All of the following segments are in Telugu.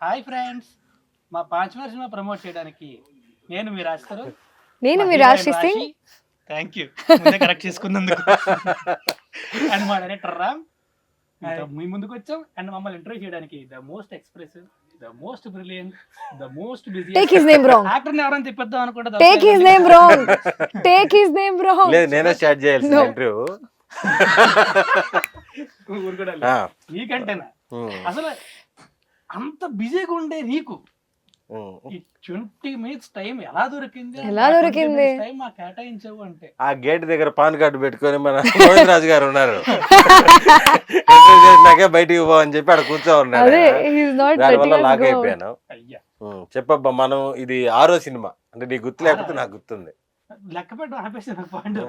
హాయ్ ఫ్రెండ్స్, మా 5 సినిమా ప్రమోట్ చేయడానికి నేను మీ రాస్తారు. నేను మీ రాశి సింగ్. థ్యాంక్ యూ ముందే కరెక్ట్ చేసుకున్నందుకు. అండ్ మా డైరెక్టర్ రామ్ మీ ముందుకు వచ్చాం. అండ్ మమ్మల్ని ఇంటర్వ్యూ చేయడానికి the most expressive, the most brilliant, the most busy take his name wrong. Actor ని ఎవరైనా తిప్పేద్దాం అనుకుంటా. Take his name wrong. Take his name wrong. లేదు నేనే స్టార్ట్ చేయాల్సింది ఇంటర్వ్యూ. ఊరుకోడాలి నీకంటేనా అసలు అంత బిజీగా ఉండే నీకు ఈ 20 minutes టైం ఎలా దొరికింది? టైం మా కేటాయించావు అంటే ఆ గేట్ దగ్గర పాన్ కార్డు పెట్టుకొని మన గోవింద్ రాజు గారు ఉన్నారు. నాకే బయటికి పోవని చెప్పి అక్కడ కూర్చో ఉన్నారు. దానివల్ల లాక్ అయిపోయాను. అయ్యా చెప్పబ్బా, మనం ఇది 6వ సినిమా అంటే నీకు గుర్తు లేకపోతే నాకు గుర్తుంది. లెక్క పెట్టడం ఆపేసి పాయింట్.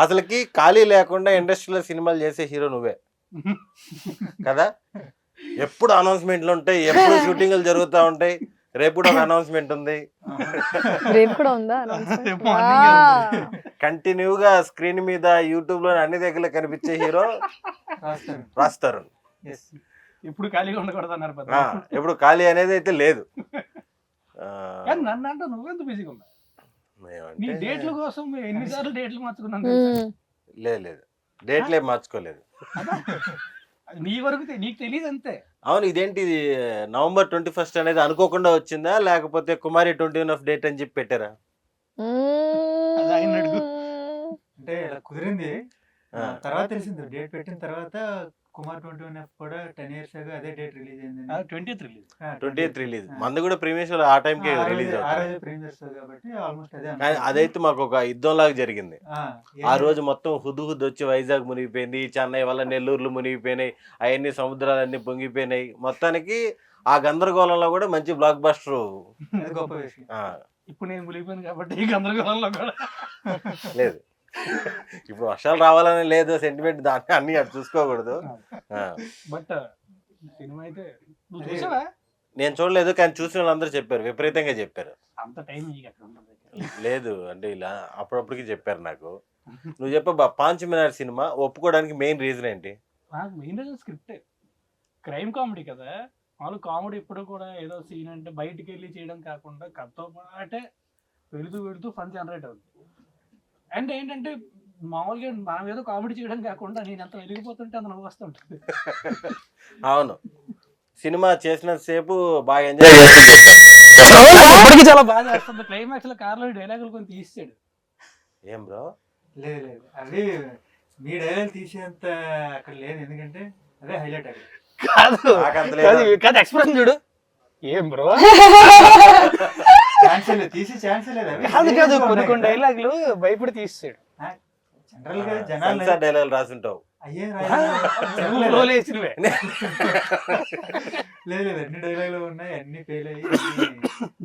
అసలుకి ఖాళీ లేకుండా ఇండస్ట్రీలో సినిమాలు చేసే హీరో నువ్వే కదా. ఎప్పుడు అనౌన్స్మెంట్లు ఉంటాయి, ఎప్పుడు షూటింగ్లు జరుగుతూ ఉంటాయి. రేపు కూడా ఒక అనౌన్స్మెంట్ ఉంది. రేపు కూడా ఉందా? కంటిన్యూగా స్క్రీన్ మీద యూట్యూబ్ లో అన్ని దగ్గర కనిపించే హీరో రాస్తారు. ఇప్పుడు ఖాళీగా ఉండకూడదు అన్నారు. ఎప్పుడు ఖాళీ అనేది అయితే లేదు. నన్ను అంటే నువ్వెంత బిజీగా ఉన్నా? నీ డేట్ల కోసం ఎన్నిసార్లు డేట్లు మార్చుకున్నాను. లేదు డేట్లే మార్చుకోలేదు. నీ వరకు నీకు తెలియదు అంతే. అవును, ఇదేంటి ఇది November 21st అనేది అనుకోకుండా వచ్చిందా, లేకపోతే కుమారి 21 డేట్ అని చెప్పి పెట్టారా? అంటే ఇలా కుదిరింది. తర్వాత తెలిసింది డేట్ పెట్టిన తర్వాత కుమార్ 21 కూడా 10 years ago అదే డేట్ రిలీజ్ అయింది. 20th release. మంది కూడా ప్రీమియర్స్ ఆ టైంకే రిలీజ్ కాబట్టి ఆల్మోస్ట్ అదే. అదైతే మాకు ఒక యుద్ధం లాగా జరిగింది. ఆ రోజు మొత్తం హుద్దు వచ్చి వైజాగ్ మునిగిపోయింది, చెన్నై వల్ల నెల్లూరులు మునిగిపోయినాయి, అవన్నీ సముద్రాలన్నీ పొంగిపోయినాయి. మొత్తానికి ఆ గందరగోళంలో కూడా మంచి బ్లాక్ బస్టర్. గొప్ప విషయం. ఇప్పుడు నేను మునిగిపోయాను కాబట్టి ఈ గందరగోళంలో కూడా లేదు. ఇప్పుడు వర్షాలు రావాలని లేదు, సెంటిమెంట్ దాన్ని అన్ని అటు చూసుకోకూడదు. బట్ సినిమా అయితే నువ్వు చూసావా? నేను చూడలేదు, కానీ చూసిన వాళ్ళందరూ చెప్పారు, విపరీతంగా చెప్పారు. అంత టైం లేదు అంటే ఇలా అప్పుడప్పటికి చెప్పారు నాకు. నువ్వు చెప్పబ్బా, 5 మినిట్ సినిమా ఒప్పుకోవడానికి మెయిన్ రీజన్ ఏంటి? నాకు మెయిన్ రీజన్ స్క్రిప్టే. క్రైమ్ కామెడీ కదా. వాళ్ళు కామెడీ ఇప్పుడు కూడా ఏదో సీన్ అంటే బయటికి వెళ్ళి చేయడం కాకుండా కథతో పాటే వెళుతూ ఫన్ జనరేట్ అవుతుంది. అండ్ ఏంటంటే మామూలుగా మనం ఏదో కామెడీ చేయడం కాకుండా నేను ఎంత వెలిగిపోతుంటే అంత నవ్వు వస్తుంటుంది. అవును, సినిమా చేసినంత సేపు బాగా ఎంజాయ్ చేస్తుంది, చాలా బాగా చేస్తుంది. క్లైమాక్స్ లో కార్లో డైలాగులు కొన్ని తీసాడు. ఏం బ్రో? లేదు అవి మీ డైలాగ్ తీసేంత అక్కడ లేదు, ఎందుకంటే అదే హైలైట్. అది కాదు ఎక్స్ప్రెషన్ చూడు. ఏం బ్రో తీసి ఛాన్స్ లేదు. కాదు కొన్ని డైలాగులు భయపడి తీసాడు. జనరల్ గా జనాలు డైలాగులు రాసుంటావు. అయ్యే లేదు అన్ని డైలాగులు ఉన్నాయి, అన్ని ఫెయిల్ అయ్యి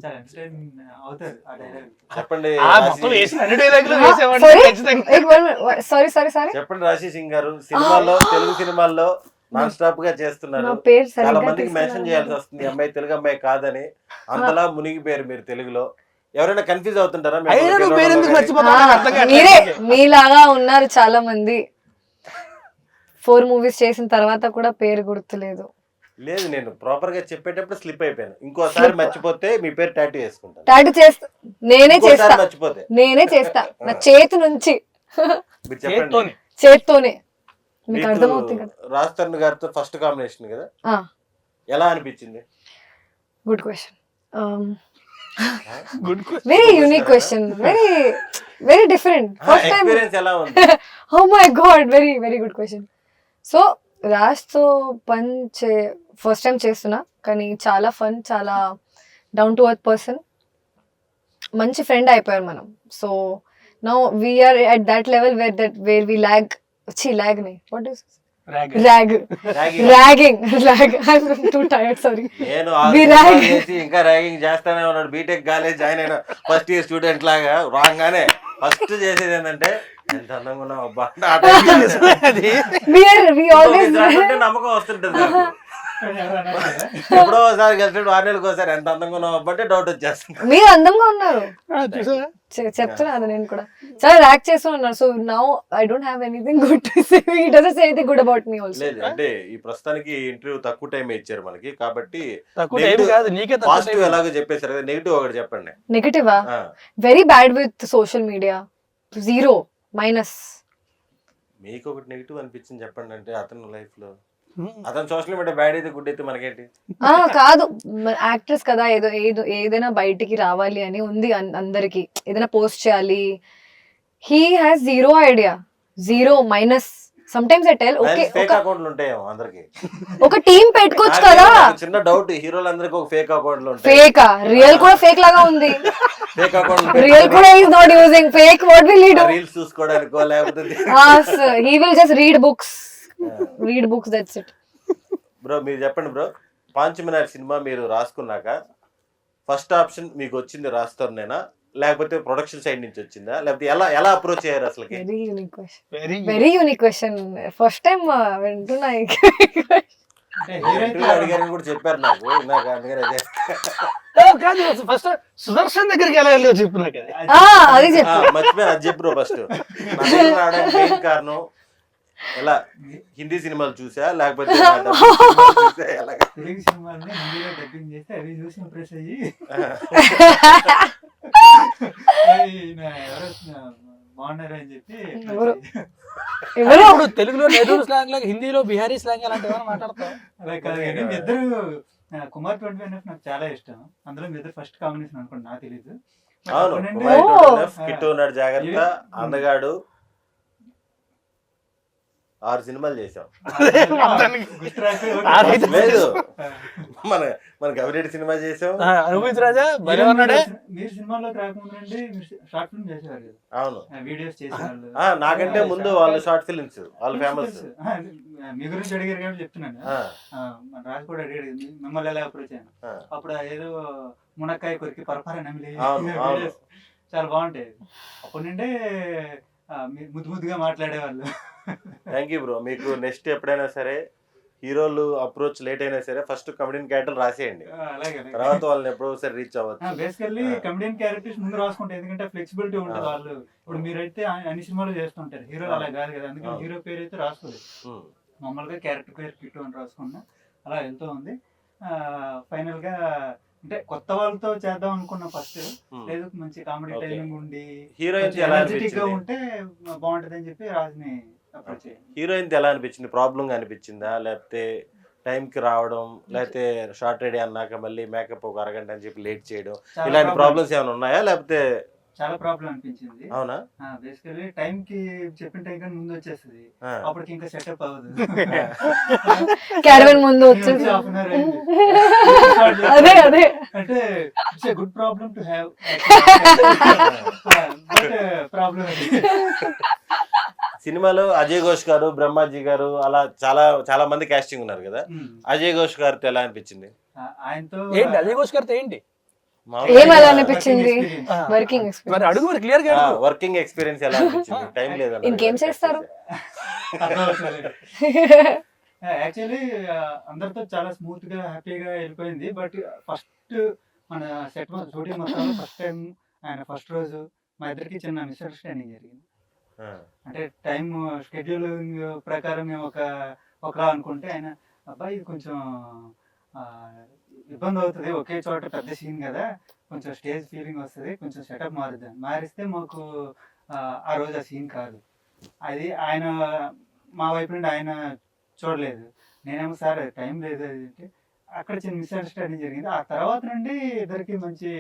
చాలా ఎంటర్టైన్ అవుతారు ఆ డైలాగ్. చెప్పండి చెప్పండి రాశి సింగ్ గారు, సినిమాల్లో తెలుగు సినిమాల్లో నాన్ స్టాప్ గా చేస్తున్నారు. చాలా మందికి మెన్షన్ చేయాల్సి వస్తుంది అమ్మాయి తెలుగు అమ్మాయి కాదని. అంతలా మునిగిపోయారు మీరు తెలుగులో. ఎవరైనా కన్ఫ్యూజ్ అవుతుంటారా? మీలాగా ఉన్నారు చాలా మంది. 4 movies చేసిన తర్వాత కూడా పేరు గుర్తులేదు. లేదు, నేను ప్రాపర్ గా చెప్పేటప్పుడు స్లిప్ అయిపోయాను. ఇంకోసారి మర్చిపోతే మీ పేరు టాటూ వేసుకుంటాను. టాటూ చేస్తా, నేనే చేస్తా. మర్చిపోతే నేనే చేస్తా, నా చేతి నుంచి, మీరు చెప్పండి. చేత్తోనే. మీకు అర్థమవుతుంది కదా. రాజ్ తరుణ్ గారితో ఫస్ట్ కాంబినేషన్ కదా, ఎలా అనిపించింది? Good question. Very unique question, very different. First time experience ఎలా ఉంది? Oh my god, very good question. So రాజ్తో ఫస్ట్ టైం చేస్తున్నా, కానీ చాలా ఫన్, చాలా డౌన్ టు ఎర్త్ పర్సన్, మంచి ఫ్రెండ్ అయిపోయారు మనం. So now we are at that level where we lag ని what is ragging. I'm too tired, sorry. నేను ఇంకా ర్యాగింగ్ చేస్తానే ఉన్నాడు. బీటెక్ కాలేజ్ జాయిన్ అయిన ఫస్ట్ ఇయర్ స్టూడెంట్ లాగా రాగానే ఫస్ట్ చేసేది ఏంటంటే ఎంత అందంగా ఉన్నావు అబ్బా, నమ్మకం వస్తుంటది. ఎప్పుడో ఒకసారి కలిసి 6 నెలలకు ఒకసారి ఎంత అందంగా ఉన్నావు అబ్బంటే డౌట్ వచ్చేస్తుంది. మీరు అందంగా ఉన్నారు, చెప్తున్నా అది నేను కూడా చాలా ర్యాక్ చేస్తున్నాను. So now I don't have anything good to say. He doesn't say anything good about me also. లేదు అంటే ఈ ప్రస్తుతానికి ఇంటర్వ్యూ తక్కువ టైం ఇచ్చారు మనకి కాబట్టి తక్కువ టైం కాదు నీకే తక్కువ పాజిటివ్ time. ఎలాగో చెప్పేశారు కదా, నెగిటివ్ ఒకటి చెప్పండి. నెగటివా? ఆ, very bad with social media. 0 minus. మీకు ఒకటి నెగిటివ్ అనిపించింది చెప్పండి. అంటే అతను లైఫ్ లో Hmm. అతను సోషల్ మీడియా బ్యాడ్ అయితే గుడ్ అయితే మనకేంటి? కాదు, యాక్ట్రెస్ కదా, ఏదైనా బయటికి రావాలి అని ఉంది అందరికి, ఏదైనా పోస్ట్ చేయాలి. He has 0 idea, 0 minus. Some times I tell okay fake అకౌంట్లు ఉంటాయేమో అందరికి. ఒక టీం పెట్టుకోవచ్చు కదా. చిన్న డౌట్, హీరోలందరికీ ఒక ఫేక్ అకౌంట్లు ఉంటాయి. ఫేకా? రియల్ కూడా ఫేక్ లాగా ఉంది. ఫేక్ అకౌంట్ రియల్ కూడా is not using fake. What will he do? Reels చూసుకోవడానికో లేకపోతే he will just read books, that's it. Bro మీరు చెప్పండి బ్రో, పాంచమినార్ సినిమా మీరు రాసుకున్నాక ఫస్ట్ ఆప్షన్ మీకు వచ్చింది రాస్తానేనా లేకపోతే ప్రొడక్షన్ సైడ్ నుంచి వచ్చిందా, లేకపోతే ఎలా అప్రోచ్ అయ్యారు అసలు? Very unique question, Very very unique question. First time వింటున్నా. అడిగారని కూడా చెప్పారు నాకు ఇందాక, అందుకని అదే. కాదు ఫస్ట్ సుదర్శన్ దగ్గరికి ఎలా వెళ్ళావు చెప్పు నాకు అది. అది చెప్పు. మర్చిపోయాను, అది చెప్పు ఫస్ట్. రావడానికి మెయిన్ కారణం ఎలా, హిందీ సినిమాలు చూసా లేకపోతే తెలుగు సినిమాలని హిందీలో డబ్బింగ్ చేస్తే అవి చూసి ఇంప్రెస్ అయ్యి ఎవరో బాగున్నారు అని చెప్పి ఇప్పుడు తెలుగులో నెల్లూరు స్లాంగ్ లాగా హిందీలో బిహారీ స్లాంగ్ అలాంటి ఏమైనా మాట్లాడతాం? అలా కాదు కానీ మీ ఇద్దరు కుమార్ 21 నాకు చాలా ఇష్టం. అందులో మీ ఇద్దరు ఫస్ట్ కాంబినేషన్ అనుకోండి, నాకు తెలీదు. అవును, కిట్టు ఉన్నాడు, జాగ్రత్త, అందగాడు, 6 సినిమాలు చేసాం. లేదు మన గవిరెడ్డి సినిమా చేసాం, అనుభూతి రాజా భలే ఉన్నాడే. మీరు సినిమాలోకి రాకముందు షార్ట్ ఫిల్మ్ చేసేవారు కదా, అవును వీడియోస్ చేసేవాళ్ళు. నాకంటే ముందు వాళ్ళు షార్ట్ ఫిలిమ్స్, వాళ్ళు ఫేమస్. మీ గురించి అడిగారు కాబట్టి చెప్తున్నాను. మన రాజు కూడా అడిగాడు మిమ్మల్ని ఎలా అప్రోచ్ అయ్యాను. అప్పుడు ఏదో మునక్కాయ కొరికి పరపర నమిలి వీడియోస్ చాలా బాగుంటాయి. అప్పటి నుండే ముద్దు ముద్దుగా మాట్లాడేవాళ్ళు. Thank you bro. మీకు నెక్స్ట్ ఎప్పుడైనా సరే హీరోలు అప్రోచ్ లేట్ అయినా సరే ఫస్ట్ కమెడియన్ క్యారెక్టర్ రాసేయండి, తర్వాత వాళ్ళని ఎప్పుడో సరే రీచ్ అవ్వచ్చు. బేసికల్లీ కమెడియన్ క్యారెక్టర్స్ ముందు రాసుకుంటే, ఎందుకంటే ఫ్లెక్సిబిలిటీ ఉంటుంది. వాళ్ళు ఇప్పుడు మీరైతే అన్ని సినిమాలు చేస్తుంటారు, హీరోలు అలా కాదు కదా, అందుకని హీరో పేరు అయితే రాసుకోలేదు. మామూలుగా క్యారెక్టర్ పేరు కిట్టు అని రాసుకున్నా అలా వెళ్తూ ఉంది. ఫైనల్ గా అంటే కొత్త వాళ్ళతో చేద్దాం అనుకున్న ఫస్ట్, లేదు మంచి కామెడీ టైమింగ్ ఉండి హీరోయిన్ ఎనర్జెటిక్ గా ఉంటే బాగుంటది అని చెప్పి రాజుని అప్రోచ్ అయ్యాను. హీరోయిన్ ఎలా అనిపించింది? ప్రాబ్లం అనిపించిందా, లేకపోతే టైంకి రావడం, లేకపోతే షార్ట్ రెడీ అన్నాక మళ్ళీ మేకప్ ఒక అరగంట అని చెప్పి లేట్ చేయడం, ఇలాంటి ప్రాబ్లమ్స్ ఏమైనా ఉన్నాయా లేకపోతే? చాలా ప్రాబ్లం అనిపించింది. అవునా? బేసికల్లీ టైం కి చెప్పిన టైం కన్నా ముందు వచ్చేస్తుంది, అప్పటికి ఇంకా సెటప్ అవ్వదు. క్యారవన్ ముందు వచ్చేసి అదే అంటే it's a good problem to have, but problem. సినిమాలో అజయ్ ఘోష్ గారు, బ్రహ్మాజీ గారు అలా చాలా మంది కాస్టింగ్ ఉన్నారు కదా, అజయ్ ఘోష్ గారితో ఎలా అనిపించింది? ఆయనతో ఏంటి అజయ్ ఘోష్ గారితో ఏంటి ఏమలా అనిపించింది? వర్కింగ్ మరి అడుగు మరి క్లియర్ గా. వర్కింగ్ ఎక్స్పీరియన్స్ ఎలా అనిపించింది? టైం లేదా? ఇంకేం చేస్తారు? యాక్చువల్లీ అందరితో చాలా స్మూత్ గా హ్యాపీగా వెళ్ళిపోయింది. బట్ ఫస్ట్ మన సెట్ షూటింగ్ మొత్తం ఫస్ట్ టైం ఆయన ఫస్ట్ రోజు మా ఇద్దరికి చిన్న మిస్అండర్స్టాండింగ్ జరిగింది. అంటే టైం షెడ్యూలింగ్ ప్రకారం మేము ఒకలా అనుకుంటే, ఆయన అబ్బాయి ఇది కొంచెం ఇబ్బంది అవుతుంది, ఒకే చోట పెద్ద సీన్ కదా, కొంచెం స్టేజ్ ఫీలింగ్ వస్తుంది, కొంచెం సెటప్ మారిస్తే మాకు ఆ రోజు ఆ సీన్ కాదు. అది ఆయన మా వైపు నుండి ఆయన చూడలేదు, నేనేమో సార్ టైం లేదు అంటే అక్కడ చిన్న మిస్అండర్స్టాండింగ్ జరిగింది. ఆ తర్వాత నుండి ఇద్దరికి మంచి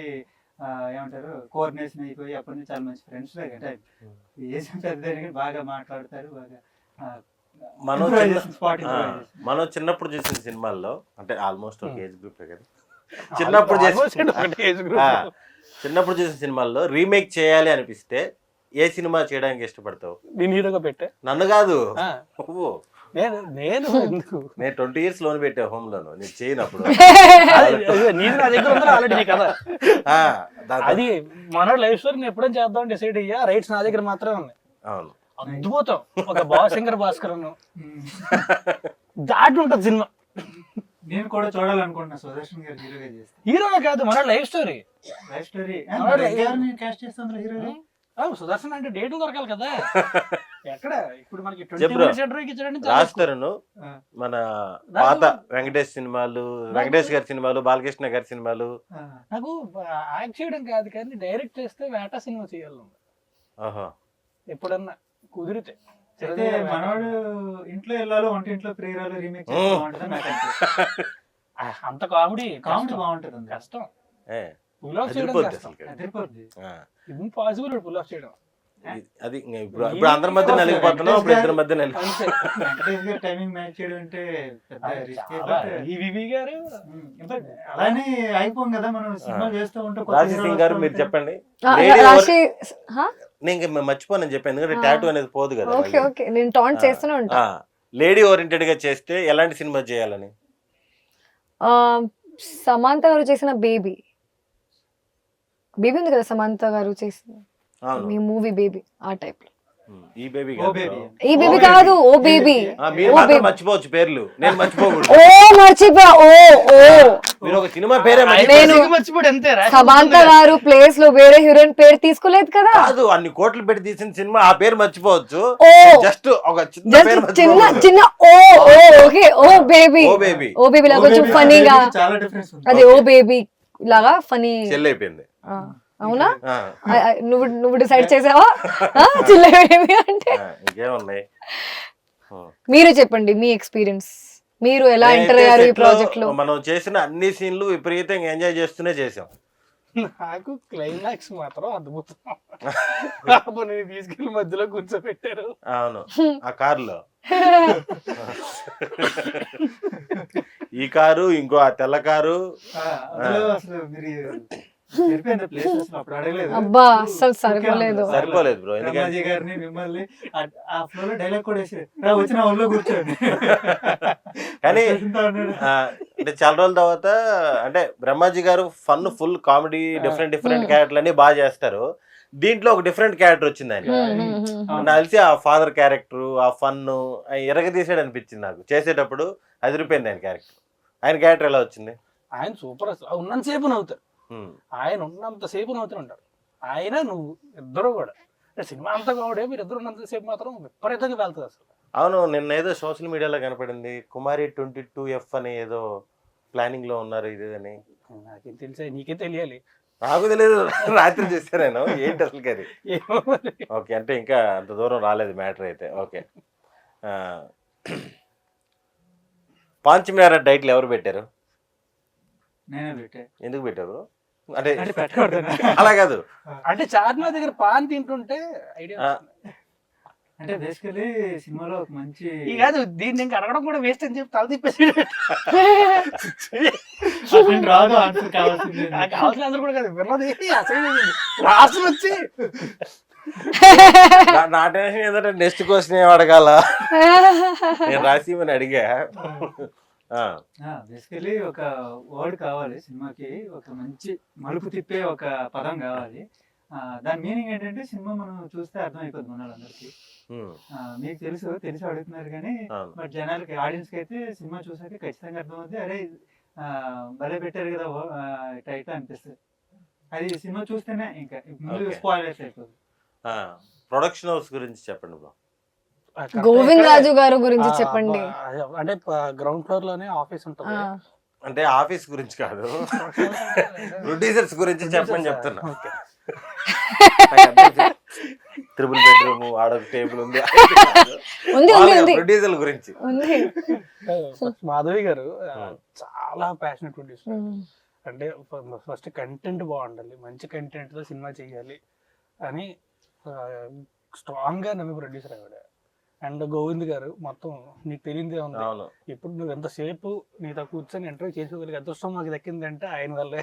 ఏమంటారు కోఆర్డినేషన్ అయిపోయి అప్పటి నుంచి చాలా మంచి ఫ్రెండ్స్ లాగా. ఏజ్ పెద్ద బాగా మాట్లాడతారు, బాగా మనం చిన్నప్పుడు చూసిన సినిమాల్లో, అంటే ఆల్మోస్ట్ ఒక ఏజ్ గ్రూప్ కదా, చిన్నప్పుడు చూసిన సినిమాల్లో రీమేక్ చేయాలి అనిపిస్తే ఏ సినిమా చేయడానికి ఇష్టపడతావు? నేను హీరోగా పెట్టా. నన్ను కాదు, నేను 20 years లోన్ పెట్టా హోమ్ లోన్, నేను చేయనప్పుడు. అది మన లైఫ్ స్టోరీ నేను ఎప్పుడైనా చేద్దాం డిసైడ్ అయ్యా, రైట్స్ నా దగ్గర మాత్రమే ఉన్నాయి. అవును, అద్భుతం. ఒక భాస్కర్ దాటి ఉంటుంది సినిమా. నేను కూడా చూడాలనుకుంటున్నా సుదర్శన్ గారు హీరోగా చేస్తే. హీరోగా కాదు, మన life story. Life story caste చేస్తాను హీరోగా. సుదర్శన్ అంటే డేట్లు దొరకాలి కదా. ఎక్కడ ఇప్పుడు మనకి రాస్తారును మన పాత వెంకటేష్ సినిమాలు, వెంకటేష్ గారి సినిమాలు, బాలకృష్ణ గారి సినిమాలు. నాకు యాక్ట్ చేయడం కాదు కానీ డైరెక్ట్ చేస్తే వేటా సినిమా చేయాలి ఎప్పుడన్నా కుదిరితే. అయితే మనవాడు ఇంట్లో వెళ్ళాలో వంటింట్లో ప్రియురాలు రీమేక్ అంత కామెడీ బాగుంటుంది. కష్టం పుల్ ఆఫ్ చేయడం, ఇంపాసిబుల్ పుల్ ఆఫ్ చేయడం. అది ఇప్పుడు అందరి మధ్య నలిగిపోతున్నాం, ఇప్పుడు ఇద్దరి మధ్య టైమింగ్ మ్యాచ్ చేయడం అంటే అలానే అయిపోం కదా మనం సినిమా చేస్తూ ఉంటాం. రాశి సింగ్ గారు మీరు చెప్పండి. నేను మర్చిపోనని చెప్పాను, ఎందుకంటే టాటూ అనేది పోదు కదా. లేడీ ఓరియంటెడ్ గా చేస్తే ఎలాంటి సినిమా చేయాలని? సమంత గారు చేసిన బేబీ ఉంది కదా, సమంత గారు చేసిన మీ మూవీ బేబీ, ఆ టైప్ లో. ఈ బేబీ కాదు, ఓ బేబీ. మర్చిపోవచ్చు పేర్లు, నేను మర్చిపోకూడదు. మీరు ఒక సినిమా పేరే మర్చిపోడు అంతే. సమంత గారు ప్లేస్ లో వేరే హీరోయిన్ పేరు తీసుకోలేదు కదా. కాదు, అన్ని కోట్లు పెట్టి తీసిన సినిమా, ఆ పేరు మర్చిపోవచ్చు. జస్ట్ ఒక చిన్న ఓ బేబీ లాగా కొంచెం ఫనీగా, అది ఓ బేబీ లాగా ఫనీ అయిపోయింది. అవునా? నువ్వు డిసైడ్ చేసావా చిల్లబేబీ అంటే? ఇంకేమున్నాయి మీరు చెప్పండి మీ ఎక్స్పీరియన్స్, మీరు ఎలా ఎంటర్ అయ్యారు ఈ ప్రాజెక్ట్ లో? మనం చేసిన అన్ని సీన్లు విపరీతంగా ఎంజాయ్ చేస్తూనే చేసాం. నాకు క్లైమాక్స్ మాత్రం అద్భుతం. తీసుకెళ్లి మధ్యలో కూర్చోబెట్టారు. అవును, ఆ కారులో ఈ కారు, ఇంకో ఆ తెల్ల కారు. అబ్బా అసలు సరిపోలేదు బ్రో. కానీ అంటే చాలా రోజుల తర్వాత అంటే బ్రహ్మాజీ గారు ఫన్, ఫుల్ కామెడీ, డిఫరెంట్ క్యారెక్టర్లు అన్ని బాగా చేస్తారు. దీంట్లో ఒక డిఫరెంట్ క్యారెక్టర్ వచ్చింది ఆయన. నాకు తెలిసి ఆ ఫాదర్ క్యారెక్టర్, ఆ ఫన్ ఎరగదీసాడు అనిపించింది నాకు చేసేటప్పుడు. అదిరిపోయింది ఆయన క్యారెక్టర్. ఆయన క్యారెక్టర్ ఎలా వచ్చింది? ఆయన సూపర్, అసలు ఉన్నంతసేపు నవ్వుతారు. ఆయన ఉన్నంతసేపు నవ్వుతూ ఉంటారు. ఆయన నువ్వు ఇద్దరు కూడా సినిమా అంతా కూడా మీరు ఇద్దరు ఉన్నంతసేపు మాత్రం విపరీతంగా వెళ్తుంది అసలు. అవును, నిన్న ఏదో సోషల్ మీడియాలో కనపడింది, కుమారి 22F అని ఏదో ప్లానింగ్ లో ఉన్నారు ఇది అని. నాకేం తెలిసా, నీకే తెలియాలి. నాకు తెలియదు, రాత్రి చూస్తే నేను ఏంటి అసలు అది. ఓకే, అంటే ఇంకా అంత దూరం రాలేదు మ్యాటర్ అయితే. ఓకే, పాంచమేర టైటిల్ ఎవరు పెట్టారు? ఎందుకు పెట్టారు? అంటే అలా కాదు, అంటే చార్మినార్ దగ్గర పాన్ తింటుంటే ఐడియా. అంటే బేసికలీ సినిమాలో ఒక మంచి కాదు, దీన్ని ఇంకా అడగడం కూడా వేస్ట్ అని చెప్పి తల తిప్పేసి రాదు ఆన్సర్ కావాల్సింది. కావాల్సిన ఆన్సర్ కూడా కాదు, విన్నది రాసి వచ్చి నా టెన్షన్ ఏంటంటే నెక్స్ట్ క్వశ్చన్ ఏం అడగాల, నేను రాసిమని అడిగా. బేసికలీ ఒక వర్డ్ కావాలి సినిమాకి, ఒక మంచి మలుపు తిప్పే ఒక పదం కావాలి. దాని మీనింగ్ ఏంటంటే సినిమా మనం చూస్తే అర్థం అయిపోతుంది మన వాళ్ళందరికీ. మీకు తెలిసి అడుగుతున్నారు కానీ బట్ జనాలకి, ఆడియన్స్ కి అయితే సినిమా చూసాక ఖచ్చితంగా అర్థం అవుతుంది. అరే భలే పెట్టారు కదా టైటిల్ అనిపిస్తుంది. అది సినిమా చూస్తేనే ఇంకా ముందు స్పాయిలర్స్ అయిపోతుంది. ప్రొడక్షన్ హౌస్ గురించి చెప్పండి బ్రో. గోవింద్ రాజు గారు గురించి చెప్పండి. అంటే గ్రౌండ్ ఫ్లోర్ లోనే ఆఫీస్ ఉంటుంది. అంటే ఆఫీస్ గురించి కాదు, ప్రొడ్యూసర్స్ గురించి చెప్పని చెప్తున్నా. ట్రిపుల్ బెడ్రూమ్, ఆడొక టేబుల్ ఉంది, ప్రొడ్యూసర్ గురించి. మాధవి గారు చాలా ప్యాషనెట్ ప్రొడ్యూసర్. అంటే ఫస్ట్ కంటెంట్ బాగుండాలి, మంచి కంటెంట్ తో సినిమా చేయాలి అని స్ట్రాంగ్ గా నమ్మి ప్రొడ్యూసర్ ఆవిడ. అండ్ గోవింద్ గారు మొత్తం నీకు తెలియదే ఉంది. ఇప్పుడు నువ్వు ఎంతసేపు నీతో కూర్చొని ఇంటర్వ్యూ చేసుకోగలిగే అదృష్టం మాకు దక్కిందంటే ఆయన వల్లే.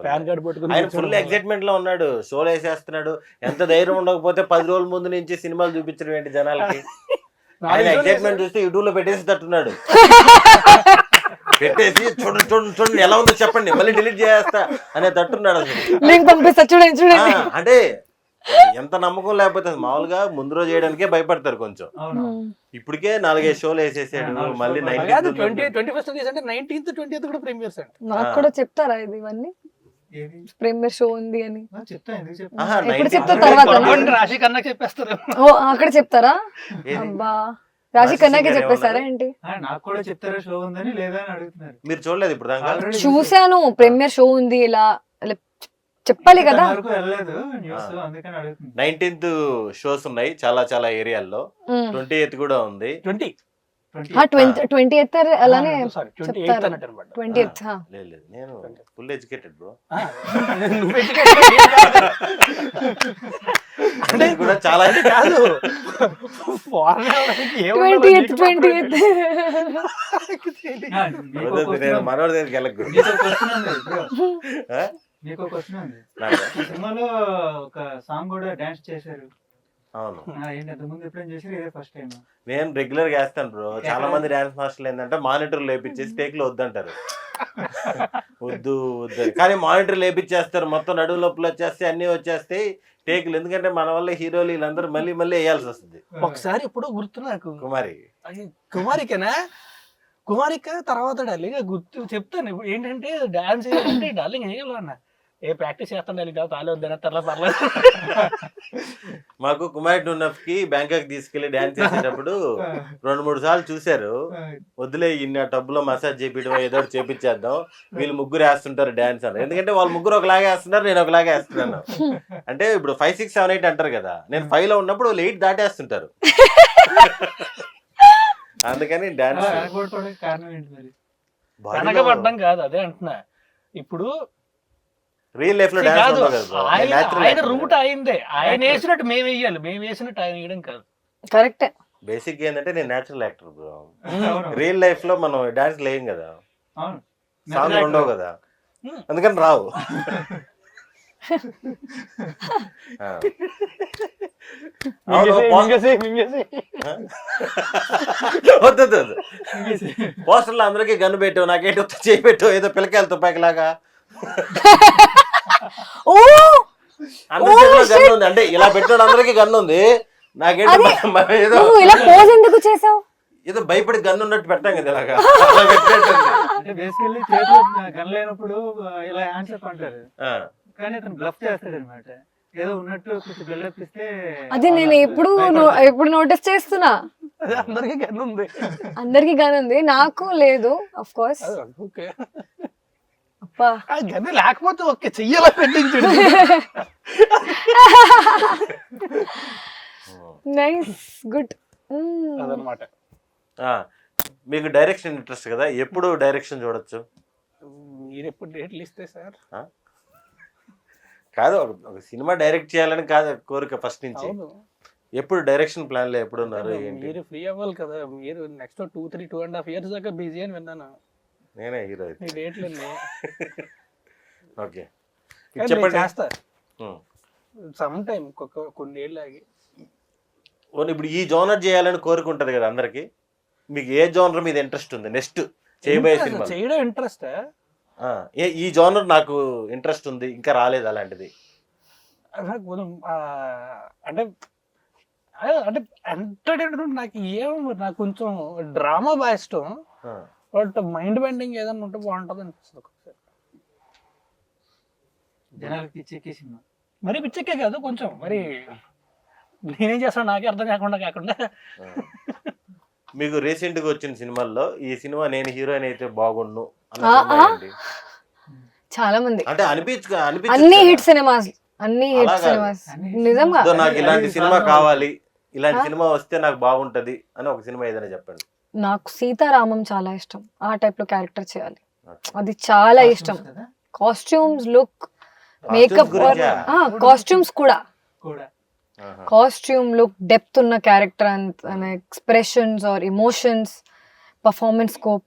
ప్యాన్ కార్డ్ పట్టుకుని ఫుల్ ఎక్సైట్మెంట్ లో ఉన్నాడు, షోలు వేసేస్తున్నాడు. ఎంత ధైర్యం ఉండకపోతే 10 రోజుల ముందు నుంచి సినిమాలు చూపించడం ఏంటి జనాలకి? ఆయన ఎక్సైట్మెంట్ చూస్తే యూట్యూబ్ లో పెట్టేసి తట్టున్నాడు. పెట్టేసి చూడండి ఎలా ఉందో చెప్పండి, మళ్ళీ డిలీట్ చేస్తా అనే తట్టున్నాడు అసలు. అంటే ఎంత నమ్మకం లేకపోతే అసలు మామూలుగా ముందు రోజు చేయడానికే భయపడతారు కొంచెం. అవును. ఇప్పటికే 4-5 షోలు వేసేసాడు, మళ్ళీ 21st రిలీజ్ అంటే 19th 20th కూడా ప్రీమియర్స్ అంట. నాకు కూడా చెప్తారా ఇది ఇవన్నీ ఏది? ప్రీమియర్ షో ఉంది అని? చెప్తా, ఎందుకు చెప్తా? ఆహా, ఎప్పుడు 19th చెప్తావు తర్వాత? కొంతమంది రాశి కన్నా చెప్పేస్తారు. ఓ అక్కడ చెప్తారా? ఏది? అబ్బా రాశి కన్నాకే రాశి చెప్పేస్తారా ఏంటి? నాకు కూడా చెప్తారా షో ఉందని లేదా అని అడుగుతున్నారు. మీరు చూడలేదు ఇప్పుడు దాకా? Already చూసాను ప్రీమియర్ షో ఉంది ఇలా ఇలా చెప్పాలి కదా. దాని వరకు వెళ్ళలేదు న్యూస్, అందుకని అడుగుతున్నా. 19th షోస్ ఉన్నాయి చాలా చాలా ఏరియాల్లో, 28th కూడా ఉంది. 20th అలానే సారీ 28th చెప్తారు. అన్నట్టు అనమాట. 20th లేదు లేదు, నేను ఫుల్ ఎడ్యుకేటెడ్ బ్రో. నువ్వు అంటే కూడా చాలా కాదు 20th నేను మనోడి దగ్గరికి వెళ్ళకు. మీకు క్వశ్చన్ ఉంది. నాకు? ఈ సినిమాలో ఒక సాంగ్ కూడా డాన్స్ చేశారు. అవును, ఏంటి అంతకుముందు ఎప్పుడైనా చేశారు, ఇదే ఫస్ట్ టైం? నేను రెగ్యులర్ గా వేస్తాను బ్రో. చాలా మంది డాన్స్ మాస్టర్లు ఏంటంటే మానిటర్ లేపించేసి టేక్లు వద్దంటారు. వద్దు వద్దు కానీ మానిటర్ లేపించేస్తారు, మొత్తం నడువు లోపల వచ్చేస్తే అన్ని వచ్చేస్తాయి టేకులు. ఎందుకంటే మన వల్ల హీరోలు వీళ్ళందరూ మళ్ళీ మళ్ళీ వేయాల్సి వస్తుంది. ఒకసారి ఎప్పుడో గుర్తు నాకు, కుమారి కుమారికేనా, కుమారిక తర్వాత డార్లింగ్ గుర్తు చెప్తాను. ఇప్పుడు ఏంటంటే డాన్స్ అంటే డార్లింగ్ వేయాలి అన్న, ఏ ప్రాక్టీస్ చేస్తాను డార్లింగ్, తాలే వద్దన తర్వాత పర్లేదు. మాకు కుమారి టూనఫ్ కి బ్యాంకాక్ తీసుకెళ్లి డాన్స్ చేసేటప్పుడు 2-3 సార్లు చూశారు. వద్దులే ఇన్న టబ్ లో మసాజ్ చేపించడం ఏదో ఒకటి చేపించేద్దాం, వీళ్ళు ముగ్గురు వేస్తుంటారు డాన్స్ అని. ఎందుకంటే వాళ్ళు ముగ్గురు ఒకలాగే వేస్తున్నారు, నేను ఒకలాగే వేస్తున్నాను. అంటే ఇప్పుడు 5, 6, 7, 8 అంటారు కదా, నేను 5 లో ఉన్నప్పుడు వాళ్ళు 8 దాటేస్తుంటారు. అందుకని డాన్స్ కారణం ఏంటి మరి? వెనకబడ్డం కాదు, అదే అంటున్నా. ఇప్పుడు రియల్ లైఫ్ లో కాదు, ఆయన డాన్స్ రూట్ అయిందే, ఆయన వేసినట్టు మేము వేయాలి, మేము వేసినట్టు ఆయన వేయడం కాదు. కరెక్టే. బేసిక్ ఏంటంటే నేను నేచురల్ యాక్టర్ బ్రో. అవును. రియల్ లైఫ్ లో మనం డాన్స్ లేం కదా, అవును. సాంగ్ ఉండవు కదా, అందుకని రావు. పోస్టర్లో అందరికి గన్ను పెట్టావు, నాకేంటి చేయి పెట్టావు ఏదో పిల్లకాయల తుపాకి లాగా. ఓ అందరికీ గన్ను ఉంది అంటే ఇలా పెట్టాడు, అందరికి గన్ను ఉంది, నాకేంటి ఏదో నువ్వు ఇలా పోజ్ ఎందుకు చేసావు? ఏదో భయపడి గన్ను ఉన్నట్టు పెట్టాం కదా ఇలాగా. అంటే బేసికల్లీ చేతిలో గన్ లేనప్పుడు ఇలా ఆన్సర్ అంటారు, కానీ అతను బ్లఫ్ చేస్తాడు అనమాట. ఏదో ఉన్నట్టు కొంచెం బిల్డప్ ఇస్తే. అది నేను ఎప్పుడు నోటీస్ చేస్తున్నా. అందరికి గన్ ఉంది, అందరికి గన్ ఉంది, నాకు లేదు ఆఫ్ కోర్స్. ఓకే అబ్బా గన్ లేకపోతే ఓకే చెయ్యాల పెట్టించండి. Nice good. అదనమాట. మీకు డైరెక్షన్ ఇంట్రెస్ట్ కదా, ఎప్పుడు డైరెక్షన్ చూడొచ్చు? మీరు ఎప్పుడు డేట్లు ఇస్తే సార్? కాదు, ఒక సినిమా డైరెక్ట్ చేయాలని కాదు కోరిక ఫస్ట్ నుంచి, ఎప్పుడు డైరెక్షన్ ప్లాన్ లో ఎప్పుడు ఉన్నారు? మీరు ఫ్రీ అవ్వాలి కదా, మీరు నెక్స్ట్ 2-3-2.5 years దాకా బిజీ అని విన్నాను. నేనే హీరో మీ డేట్లు ఓకే చెప్పండి, చేస్తా సమ్ టైం కొన్ని ఏళ్ళు ఆగి. ఇప్పుడు ఈ జోనర్ చేయాలని కోరుకుంటది కదా అందరికి, మీకు ఏ జోనర్ మీద ఇంట్రెస్ట్ ఉంది నెక్స్ట్ చేయబోయే సినిమా? చేయడం ఇంట్రెస్ట్, ఈ జోనర్ నాకు ఇంట్రెస్ట్ ఉంది, ఇంకా రాలేదు అలాంటిది. అంటే అంటే ఎంటర్టైన్మెంట్ నాకు కొంచెం డ్రామా బాగా ఇష్టం, బట్ మైండ్ బెండింగ్ ఏదన్నా ఉంటే బాగుంటుంది అనిపిస్తుంది ఒకసారి. జనాలకి పిచ్చెక్కే సినిమా, మరి పిచ్చెక్కే కాదు, కొంచెం మరి నేనేం చేస్తాను నాకే అర్థం కాకుండా. మీకు రీసెంట్ గా వచ్చిన సినిమాల్లో ఈ సినిమా నేను హీరోయిన్ అయితే బాగుండు చాలా మంది అంటే అన్ని హిట్ సినిమాస్, అన్ని హిట్ సినిమాస్ నిజంగా. నాకు ఇలాంటి సినిమా కావాలి, ఇలాంటి సినిమా వస్తే నాకు బాగుంటది అని ఒక సినిమా ఏదైనా చెప్పండి. నాకు సీతారామం చాలా ఇష్టం, ఆ టైప్ లో క్యారెక్టర్ చేయాలి, అది చాలా ఇష్టం. కాస్ట్యూమ్స్, లుక్, మేకప్, కాస్ట్యూమ్స్ కూడా, కాస్ట్యూమ్ లుక్, డెప్త్ ఉన్న character and expressions or emotions, performance scope,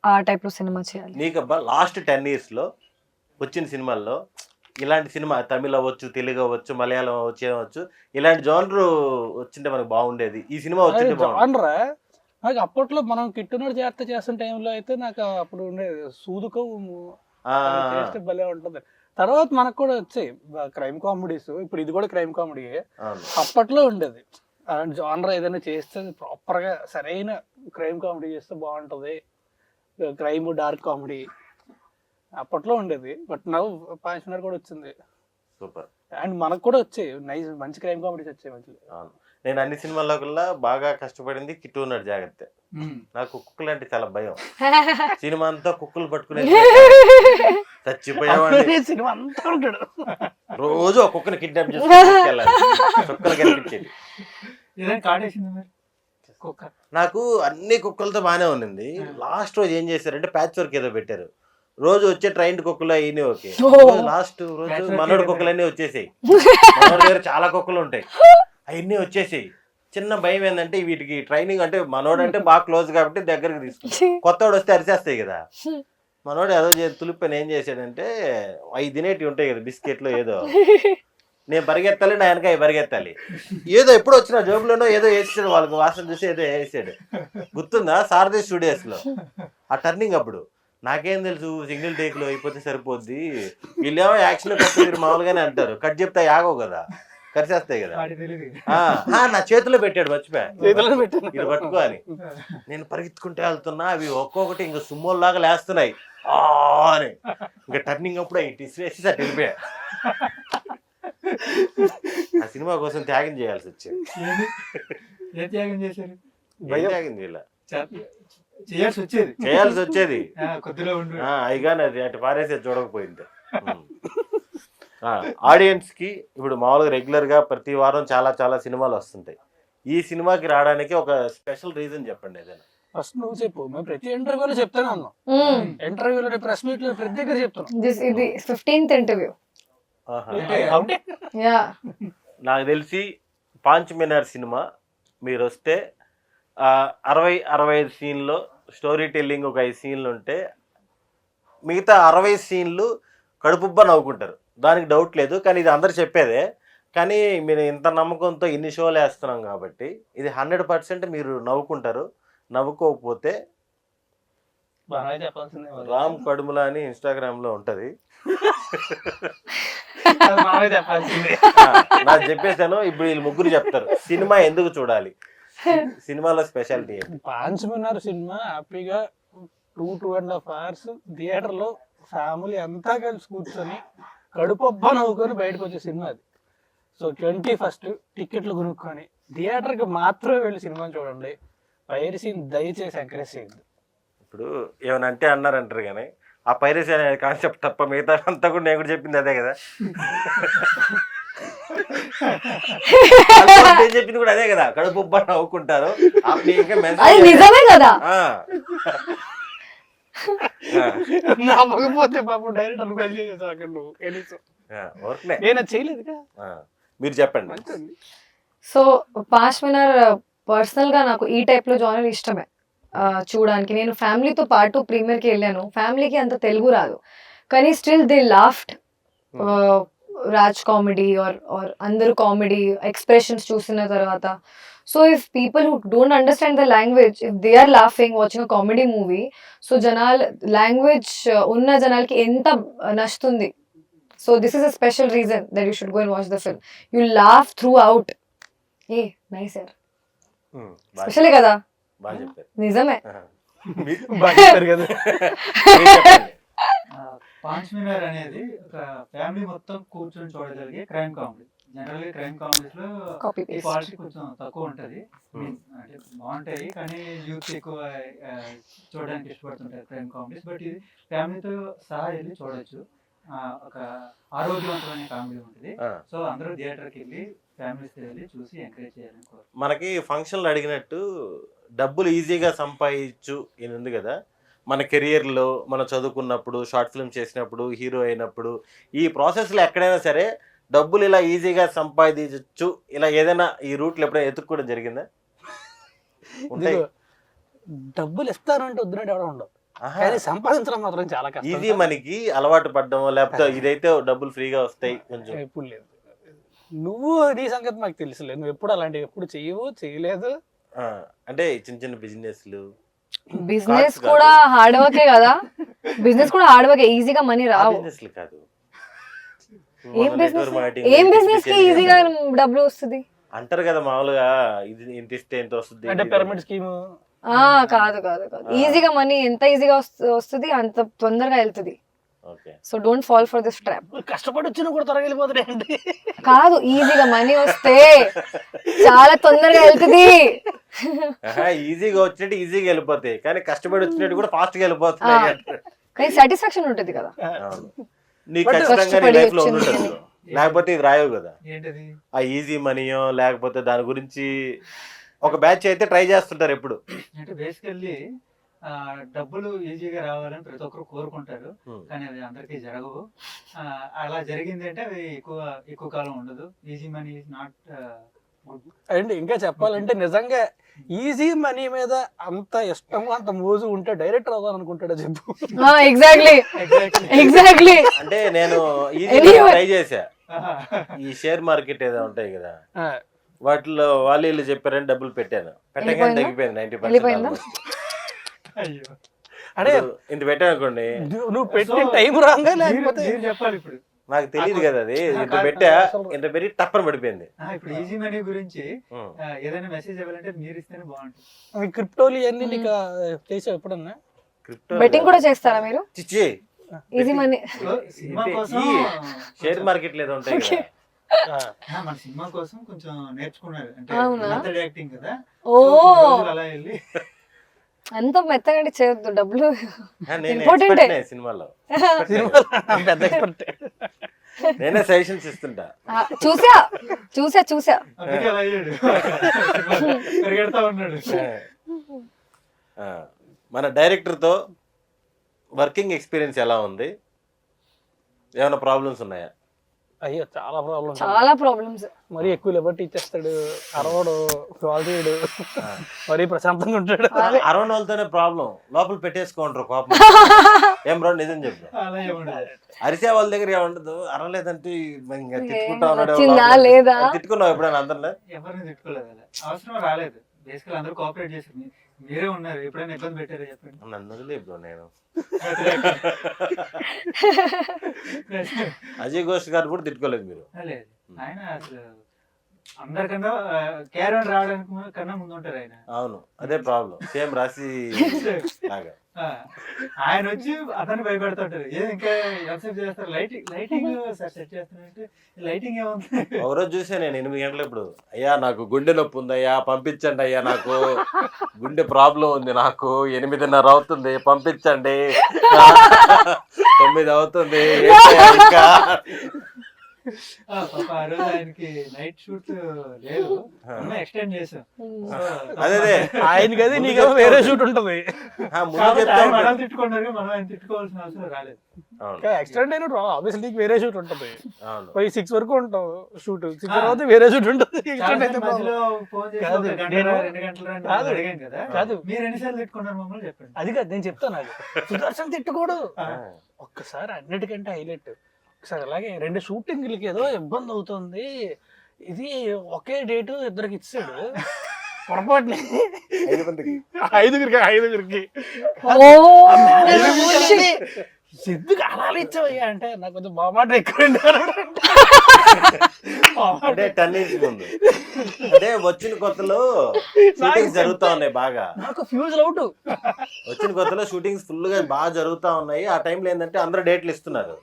ఆ టైప్ లో సినిమా చేయాలి. నీకబ్బా లాస్ట్ 10 years లో వచ్చిన సినిమాల్లో ఇలాంటి సినిమా, తమిళ అవ్వచ్చు, తెలుగు అవ్వచ్చు, మలయాళం అవ్వచ్చు, ఇలాంటి జోనర్ వచ్చింటే మనకు బాగుండేది, ఈ సినిమా వచ్చింటే జోనరా నాకు అప్పట్లో మనం కిట్టునోడు చేస్తున్న టైంలో అయితే నాకు అప్పుడు ఉండేది సూదుకం చేస్తే భలే ఉంటుంది. తర్వాత మనకు కూడా వచ్చాయి క్రైమ్ కామెడీస్. ఇప్పుడు ఇది కూడా క్రైమ్ కామెడీ. అవును. అప్పట్లో ఉండేది జానర్ ఏదైనా చేస్తే ప్రాపర్ గా సరైన క్రైమ్ కామెడీ చేస్తే బాగుంటది, క్రైమ్ డార్క్ కామెడీ అప్పట్లో ఉండేది. బట్ నవ్వు పాంచనర్ కూడా వచ్చింది సూపర్. అండ్ మనకు కూడా వచ్చాయి నైస్ మంచి క్రైమ్ కామెడీస్ వచ్చాయి మంచి. అవును, నేను అన్ని సినిమాల్లో కల్లా బాగా కష్టపడింది కిట్టు ఉన్నాడు జాగ్రత్త. నాకు కుక్కలు అంటే చాలా భయం. సినిమా అంతా కుక్కలు పట్టుకునే చచ్చిపోయేవాడిని. సినిమా అంతా ఉంటాడు రోజు ఒక కుక్కని కిడ్నాప్ చేసుకెళ్ళాలి, కుక్కలు కనిపించేది. నాకు అన్ని కుక్కలతో బాగానే ఉన్నింది. లాస్ట్ రోజు ఏం చేశారంటే ప్యాచ్ వర్క్ ఏదో పెట్టారు. రోజు వచ్చే ట్రైన్ కుక్కలు అయినా ఓకే, లాస్ట్ రోజు మనోడి కుక్కలన్నీ వచ్చేసాయి. మనోడి దగ్గర చాలా కుక్కలు ఉంటాయి, అవన్నీ వచ్చేసాయి. చిన్న భయం ఏంటంటే వీటికి ట్రైనింగ్ అంటే మనోడు అంటే బాగా క్లోజ్ కాబట్టి దగ్గరకు తీసుకుంటాం, కొత్తవాడు వస్తే అరిచేస్తాయి కదా. మనోడు ఏదో తులిపని ఏం చేశాడంటే 5 తినేటివి ఉంటాయి కదా బిస్కెట్లు ఏదో, నేను పరిగెత్తాలి నా వెనక పరిగెత్తాలి, ఏదో ఎప్పుడు వచ్చిన జోబులోనో ఏదో వేసాడు, వాళ్ళకి వాసన చూసి ఏదో వేసాడు. గుర్తుందా సారథి స్టూడియోస్ లో ఆ టర్నింగ్ అప్పుడు? నాకేం తెలుసు సింగిల్ టేక్ లో అయిపోతే సరిపోద్ది, వీళ్ళేమో యాక్షన్ కట్ మామూలుగానే అంటారు, కట్ చెప్తే ఆగవు కదా, కరిసేస్తాయి కదా. నా చేతిలో పెట్టాడు, మర్చిపోయా ఇది పట్టుకో అని. నేను పరిగెత్తుకుంటే వెళ్తున్నా, అవి ఒక్కొక్కటి ఇంకా సుమ్మోల్లాగా లేస్తున్నాయి అని. ఇంకా టర్నింగ్ అప్పుడు ఇటు ఇసిరేసి అటు వెళ్ళిపోయా. ఆ సినిమా కోసం త్యాగం చేయాల్సి వచ్చింది. త్యాగం చేశారు? త్యాగం చేయాలి, చేయాల్సి వచ్చేది. అయిగానే అది అటు పారేసేది చూడకపోయింది. ఆడియన్స్ కి ఇప్పుడు మామూలుగా రెగ్యులర్ గా ప్రతి వారం చాలా చాలా సినిమాలు వస్తుంటాయి. ఈ సినిమాకి రావడానికి ఒక స్పెషల్ రీజన్ చెప్పండి ఏదైనా. ఫస్ట్ నువ్వు చెప్పు, మేము ప్రతి ఇంటర్వ్యూలో చెప్తానే ఉన్నాం. ఇంటర్వ్యూలో ప్రెస్ మీట్ లో ప్రతి దగ్గర చెప్తున్నాం. ఇది 15th ఇంటర్వ్యూ. నాకు తెలిసి పాంచ్ మినార్ సినిమా మీరు వస్తే 60-65 సీన్లో స్టోరీ టెల్లింగ్ ఒక 5 సీన్లు ఉంటే మిగతా 60 సీన్లు కడుపుబ్బా నవ్వుకుంటారు, దానికి డౌట్ లేదు. కానీ ఇది అందరు చెప్పేదే, కానీ మీరు ఇంత నమ్మకంతో ఇన్ని షోలు వేస్తున్నాం కాబట్టి ఇది 100% మీరు నవ్వుకుంటారు. నవ్వుకోకపోతే రామ్ కడుముల అని ఇన్స్టాగ్రామ్ లో ఉంటది, నాకు చెప్పేసాను. ఇప్పుడు వీళ్ళు ముగ్గురు చెప్తారు సినిమా ఎందుకు చూడాలి, సినిమాలో స్పెషాలిటీ ఏంటి. పాంచ్ మినార్ సినిమా హ్యాపీగా 2.5 hours థియేటర్ లో ఫ్యామిలీ అంతా కలిసి కూర్చొని కడుపబ్బా నవ్వుకొని బయటకు వచ్చే సినిమా అది. సో 21st టికెట్లు కొనుక్కొని థియేటర్కి మాత్రమే వెళ్ళి సినిమా చూడండి. పైరసీని దయచేసి ఎంకరేజ్ చేయద్దు. ఇప్పుడు ఏమైనా అంటే అన్నారంటారు కానీ ఆ పైరసీ అనే కాన్సెప్ట్ తప్ప మిగతా అంతా కూడా నేను కూడా చెప్పింది అదే కదా. చెప్పింది కూడా అదే కదా, కడుపుబ్బా నవ్వుకుంటారు. నిజమే కదా. నేను చేయలేదు, మీరు చెప్పండి. సో పాంచ్ మినార్ పర్సనల్ గా నాకు ఈ టైప్ లో జానర్ ఇష్టమే చూడడానికి. నేను ఫ్యామిలీతో పాటు ప్రీమియర్కి వెళ్ళాను, ఫ్యామిలీకి అంత తెలుగు రాదు కానీ still they laughed. Raj comedy or అందరు కామెడీ ఎక్స్ప్రెషన్స్ చూసిన తర్వాత. So if people who don't understand the language, if they are laughing watching a comedy movie, so జనాలు లాంగ్వేజ్ ఉన్న జనాలకి ఎంత నచ్చుతుంది. So this is a special reason that you should go and watch the film. You laugh throughout. ఏ నైస్ సార్, స్పెషలే కదా. నిజమే. పాంచ్ మినార్ అనేది ఒక ఫ్యామిలీ మొత్తం కూర్చొని చూడగలిగే క్రైమ్ కామెడీ. జనరల్ గా క్రైమ్ కామెడీస్ లో క్వాలిటీ కొంచెం తక్కువ ఉంటది, అంటే బాగుంటాయి కానీ యూత్ ఎక్కువ చూడడానికి ఇష్టపడుతుంటారు క్రైమ్ కామెడీస్. బట్ ఇది ఫ్యామిలీతో సహా వెళ్ళి చూడొచ్చు. ఒక ఆరోగ్యవంతమైన కామెడీ ఉంటుంది. సో అందరూ థియేటర్కి వెళ్ళి ఫ్యామిలీస్ వెళ్ళి చూసి ఎంకరేజ్ చేయాలని కోరు. మనకి ఫంక్షన్లు అడిగినట్టు డబ్బులు ఈజీగా సంపాదించు ఇది ఉంది కదా. మన కెరియర్లో మనం చదువుకున్నప్పుడు, షార్ట్ ఫిల్మ్ చేసినప్పుడు, హీరో అయినప్పుడు, ఈ ప్రాసెస్లో ఎక్కడైనా సరే డబ్బులు ఇలా ఈజీగా సంపాదించు, ఇలా ఏదైనా ఈ రూట్లో ఎప్పుడైనా ఎత్తుక్కోవడం జరిగిందా? డబ్బులు ఇస్తారంటే వద్దునట్టు ఎవడో ఉండవు, సంపాదించడం మాత్రం చాలా కష్టం. ఇది మనకి అలవాటు పడ్డం, లేకపోతే ఇదైతే డబ్బులు ఫ్రీగా వస్తాయి కొంచెం. ఎప్పుడు లేదు, నువ్వు నీ సంగతి మాకు తెలుసులేదు, నువ్వు ఎప్పుడు అలాంటివి ఎప్పుడు చేయలేదు. అంటే చిన్న చిన్న బిజినెస్లు, బిజినెస్ కూడా హార్డ్ వర్కే కదా. బిజినెస్ కూడా హార్డ్ వర్క్, ఈజీగా మనీ రావు. బిజినెస్లు కాదు, ఏం బిజినెస్ కి ఈజీగా డబ్బులు వస్తుంది అంటారు కదా మామూలుగా, ఇది ఇంత ఇస్తే ఎంత వస్తుంది అంటే పిరమిడ్ స్కీమ్. కాదు కాదు కాదు, ఈజీగా మనీ ఎంత ఈజీగా వస్తుంది అంత తొందరగా వెళ్తుంది. Okay. So don't fall for this trap. కష్టపడి వచ్చినా కూడా త్వరగా వెళ్ళిపోతాయండి. కాదు, ఈజీగా మనీ వస్తే చాలా తొందరగా వెళ్తుంది. ఈజీగా వచ్చినట్టు ఈజీగా వెళ్ళిపోతాయి, కానీ కష్టపడి వచ్చినట్టు కూడా ఫాస్ట్ గా వెళ్ళిపోతున్నాయి. కానీ సాటిస్ఫాక్షన్ ఉంటుంది కదా. నీకు ఖచ్చితంగా నీ లైఫ్ లో ఉంటుంది, లేకపోతే ఇది రాయవు కదా. ఏంటది? ఆ ఈజీ మనీయో లేకపోతే దాని గురించి ఒక బ్యాచ్ అయితే ట్రై చేస్తుంటారు ఎప్పుడు. అంటే బేసికల్లీ డబ్బులు ఈజీగా రావాలని ప్రతి ఒక్కరు కోరుకుంటారు, కానీ అవి అందరికీ జరగవు. అలా జరిగింది అంటే అవి ఎక్కువ కాలం ఉండదు. Easy money is not good. And ఇంకా చెప్పాలంటే నిజంగా ఈజీ మనీ మీద అంత ఇష్టం అంత మోజు ఉంటే డైరెక్టర్ అవుదాం అనుకుంటాడా చెప్పు. ఎగ్జాక్ట్లీ. అంటే నేను ఈజీ ట్రై చేశా. ఈ షేర్ మార్కెట్ ఏదో ఉంటాయి కదా, వాటిలో వాళ్ళు వీళ్ళు చెప్పారని డబ్బులు పెట్టాను, పెట్టగానే తగ్గిపోయింది 90%. అయ్యో, అదే ఇంత పెట్టాను అనుకోండి, నువ్వు పెట్టిన టైం రాగా లేకపోతే మీరు చెప్పాలి ఇప్పుడు. నాకు తెలియదు కదా అది. ఇంత పెట్టా, ఇంత పెట్టి టప్పని పడిపోయింది. ఇప్పుడు ఈజీ మనీ గురించి ఏదైనా మెసేజ్ ఇవ్వాలంటే మీరు ఇస్తేనే బాగుంటుంది. క్రిప్టోలు ఇవన్నీ నీకు చేసావు ఎప్పుడన్నా? బెట్టింగ్ కూడా చేస్తారా మీరు? చిచ్చి ఈజీ మనీ సినిమా కోసం షేర్ మార్కెట్ ఏదో ఉంటాయి కదా, మన సినిమా కోసం కొంచెం నేర్చుకున్నారు. అంటే అవునా? మెథడ్ యాక్టింగ్ కదా. ఓ, అలా వెళ్ళి అంత మెత్తగా చేయొద్దు, డబ్బులు నేను ఇంపార్టెంట్. ఎక్స్పర్ట్ సినిమాలో, పెద్ద ఎక్స్పర్ట్. నేనే సజెషన్స్ ఇస్తుంటా. చూసా అందుకే అలా అయ్యాడు, పరిగెడతా ఉన్నాడు. మన డైరెక్టర్ తో వర్కింగ్ ఎక్స్పీరియన్స్ ఎలా ఉంది? ఏమైనా ప్రాబ్లమ్స్ ఉన్నాయా? అయ్యో చాలా ప్రాబ్లమ్స్. మరీ ఎక్కువ లిబర్టీ ఇచ్చేస్తాడు, అరవడు, క్వాలిటీడు, మరీ ప్రశాంతంగా ఉంటాడు. అరవై వాళ్ళతోనే ప్రాబ్లం, లోపల పెట్టేసుకోంటారు కోపం. ఏం బ్రో నిజం చెప్పు. అలా ఏముండదు. అరిసే వాళ్ళ దగ్గర ఏమంటదు, అరవలేదంటే ఇంకా తిట్టుకుంటా వచ్చిందా ఉన్నాడు. లేదా? తిట్టుకున్నావు ఎప్పుడైనా అందరిలో? ఎవరిని తిట్టుకోలేదు, అలా అవసరం రాలేదు. బేసికల్ అందరూ కోఆపరేట్ చేశారు. మీరే ఉన్నారు, ఎప్పుడైనా ఇబ్బంది పెట్టారా చెప్పండి. నన్ను వదిలే బ్రో. నేను అజయ్ ఘోష్ గారు కూడా తిట్టుకోలేదు మీరు? లేదు, ఆయన అసలు అందరికన్నా క్యారన్ రావడానికి కన్నా ముందు ఉంటారు ఆయన. అవును, అదే ప్రాబ్లం. సేమ్ రాసి లాగా ఆయన వచ్చి అతన్ని భయపెడుతుంటారు. ఇంకా ఎంతసేపు చేస్తారు, లైటింగ్ సెట్ చేస్తున్నారంటే లైటింగ్ ఏముంది. ఒకరోజు చూసా నేను 8 గంటలు, ఇప్పుడు అయ్యా నాకు గుండె నొప్పి ఉంది అయ్యా పంపించండి, అయ్యా నాకు గుండె ప్రాబ్లం ఉంది, నాకు 8:30 అవుతుంది పంపించండి, 9 అవుతుంది ఇంకా. పాప ఆ రోజు ఆయనకి నైట్ షూట్ లేదు, ఎక్స్టెండ్ చేసాం. అదే ఆయనకి అది నీకు వేరే షూట్ ఉంటది. మనం తిట్టుకున్నారు, మనం ఆయన తిట్టుకోవాల్సిన అవసరం రాలేదు. ఎక్స్టెండ్ అయిన ఆబ్వియస్లీ నీకు వేరే షూట్ ఉంటది. 6 వరకు ఉంటావు షూట్, 6 తర్వాత వేరే షూట్ ఉంటుంది. మధ్యలో ఫోన్ చేసి 1 గంట 2 గంటలు అడిగాం కదా. కాదు, మీరు ఎన్నిసార్లు తిట్టుకున్నారు మమ్మల్ని చెప్పండి. అది కాదు నేను చెప్తాను. అది సుదర్శన్ తిట్టుకోడు. ఒక్కసారి అన్నిటికంటే హైలైట్, ఒకసారి అలాగే 2 షూటింగ్లకి ఏదో ఇబ్బంది అవుతుంది, ఇది ఒకే డేటు ఇద్దరికి ఇచ్చాడు పొరపాటుని, 5గురికి ఎందుకు అలా ఇచ్చావయ్యా అంటే నాకు కొంచెం బామాట ఎక్కువ. అంటే 10 years ముందు అంటే వచ్చిన కొత్తలో షూటింగ్స్ జరుగుతా ఉన్నాయి బాగా. నాకు ఫ్యూజ్ అవుట్. వచ్చిన కొత్తలో షూటింగ్స్ ఫుల్ గా బాగా జరుగుతా ఉన్నాయి. ఆ టైంలో ఏంటంటే అందరూ డేట్లు ఇస్తున్నారు,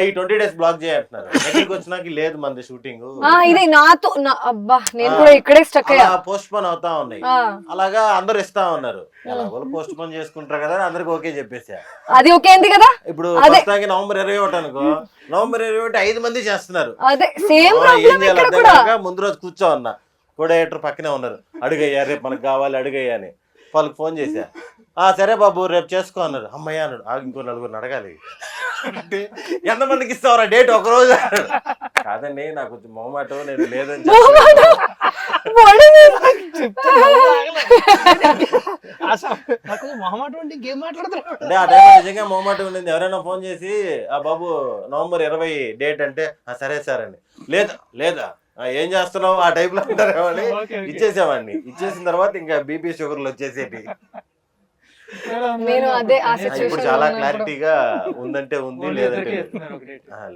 ఈ 20 days బ్లాక్ చేయంటున్నారు. దగ్గరికి వచ్చినాక లేదు మంది షూటింగ్, ఇది నాతో అబ్బా నేను కూడా ఇక్కడే స్టక్ అయ్యా, పోస్ట్ పోన్ అవుతా ఉన్నాయి. అలాగా అందరు ఇస్తా ఉన్నారు, ఎలాగో పోస్ట్ పోన్ చేసుకుంటారు కదా, అందరికి ఓకే చెప్పేసా. అది ఓకే అంది కదా. ఇప్పుడు ప్రస్తుతానికి November 21 అనుకో, November 21 5 మంది చేస్తున్నారు. అదే సేమ్ ఏం చేయాలి, ముందు రోజు కూర్చో అన్నా, కోడేటర్ పక్కనే ఉన్నారు, అడుగయ్యా రేపు మనకు కావాలి అడుగయ్యా అని. వాళ్ళకి ఫోన్ చేశా, సరే బాబు రేపు చేసుకో అన్నారు. అమ్మయ్య అన్నాడు. ఇంకో 4 అడగాలి, అంటే ఎంతమందికి ఇస్తావరా డేట్ ఒకరోజు? కాదండి నాకు కొంచెం మొహమాటం, నేను లేదని మొహమాటం అంటే ఇంకేం మాట్లాడతారు అంటే ఆ టైంలో నిజంగా మొహమాటం ఉండింది. ఎవరైనా ఫోన్ చేసి బాబు November 20 డేట్ అంటే సరే సార్ అండి, లేదా ఏం చేస్తున్నావు ఆ టైప్ లో అంటారేమని ఇచ్చేసామండి. ఇచ్చేసిన తర్వాత ఇంకా బీపీ షుగర్లు వచ్చేసేటి. నేను అదే ఆ ఇప్పుడు సిచ్యువేషన్ చాలా క్లారిటీగా ఉందంటే ఉంది, లేదంటే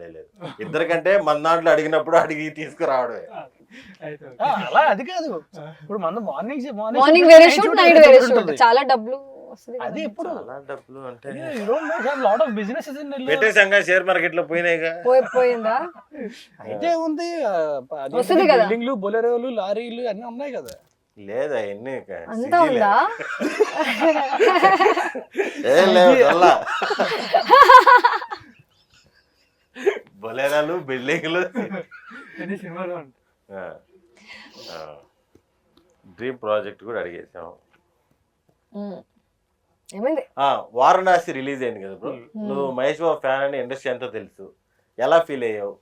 లేదు. లేదు ఇద్దరికంటే మన దాంట్లో అడిగినప్పుడు అడిగి తీసుకురావడమే. అలా అది కాదు, ఇప్పుడు మన మార్నింగ్ వేరే షూట్ నైట్ వేరే షూట్ చాలా డబ్బులు వస్తుంది కదా. అది ఎప్పుడు చాలా డబ్బులు అంటే లాట్ ఆఫ్ బిజినెస్ పెట్టేసాంగా షేర్ మార్కెట్ లో పోయినాయిగా. పోయిందా అయితే ఉంది, వస్తుంది కదా. బిల్డింగ్లు, బొలెరోలు, లారీలు అన్ని ఉన్నాయి కదా. లేదా ఎన్ని అంతా ఉందా ఏం లేవు డొల్లా. బొలేరాలు, బిల్డింగ్లు. డ్రీమ్ ప్రాజెక్ట్ కూడా అడిగేసాం. ఏమైంది వారణాసి రిలీజ్ అయింది కదా బ్రో, నువ్వు మహేష్ బాబు ఫ్యాన్ అని ఇండస్ట్రీ ఎంతో తెలుసు, ఎలా ఫీల్ అయ్యావు?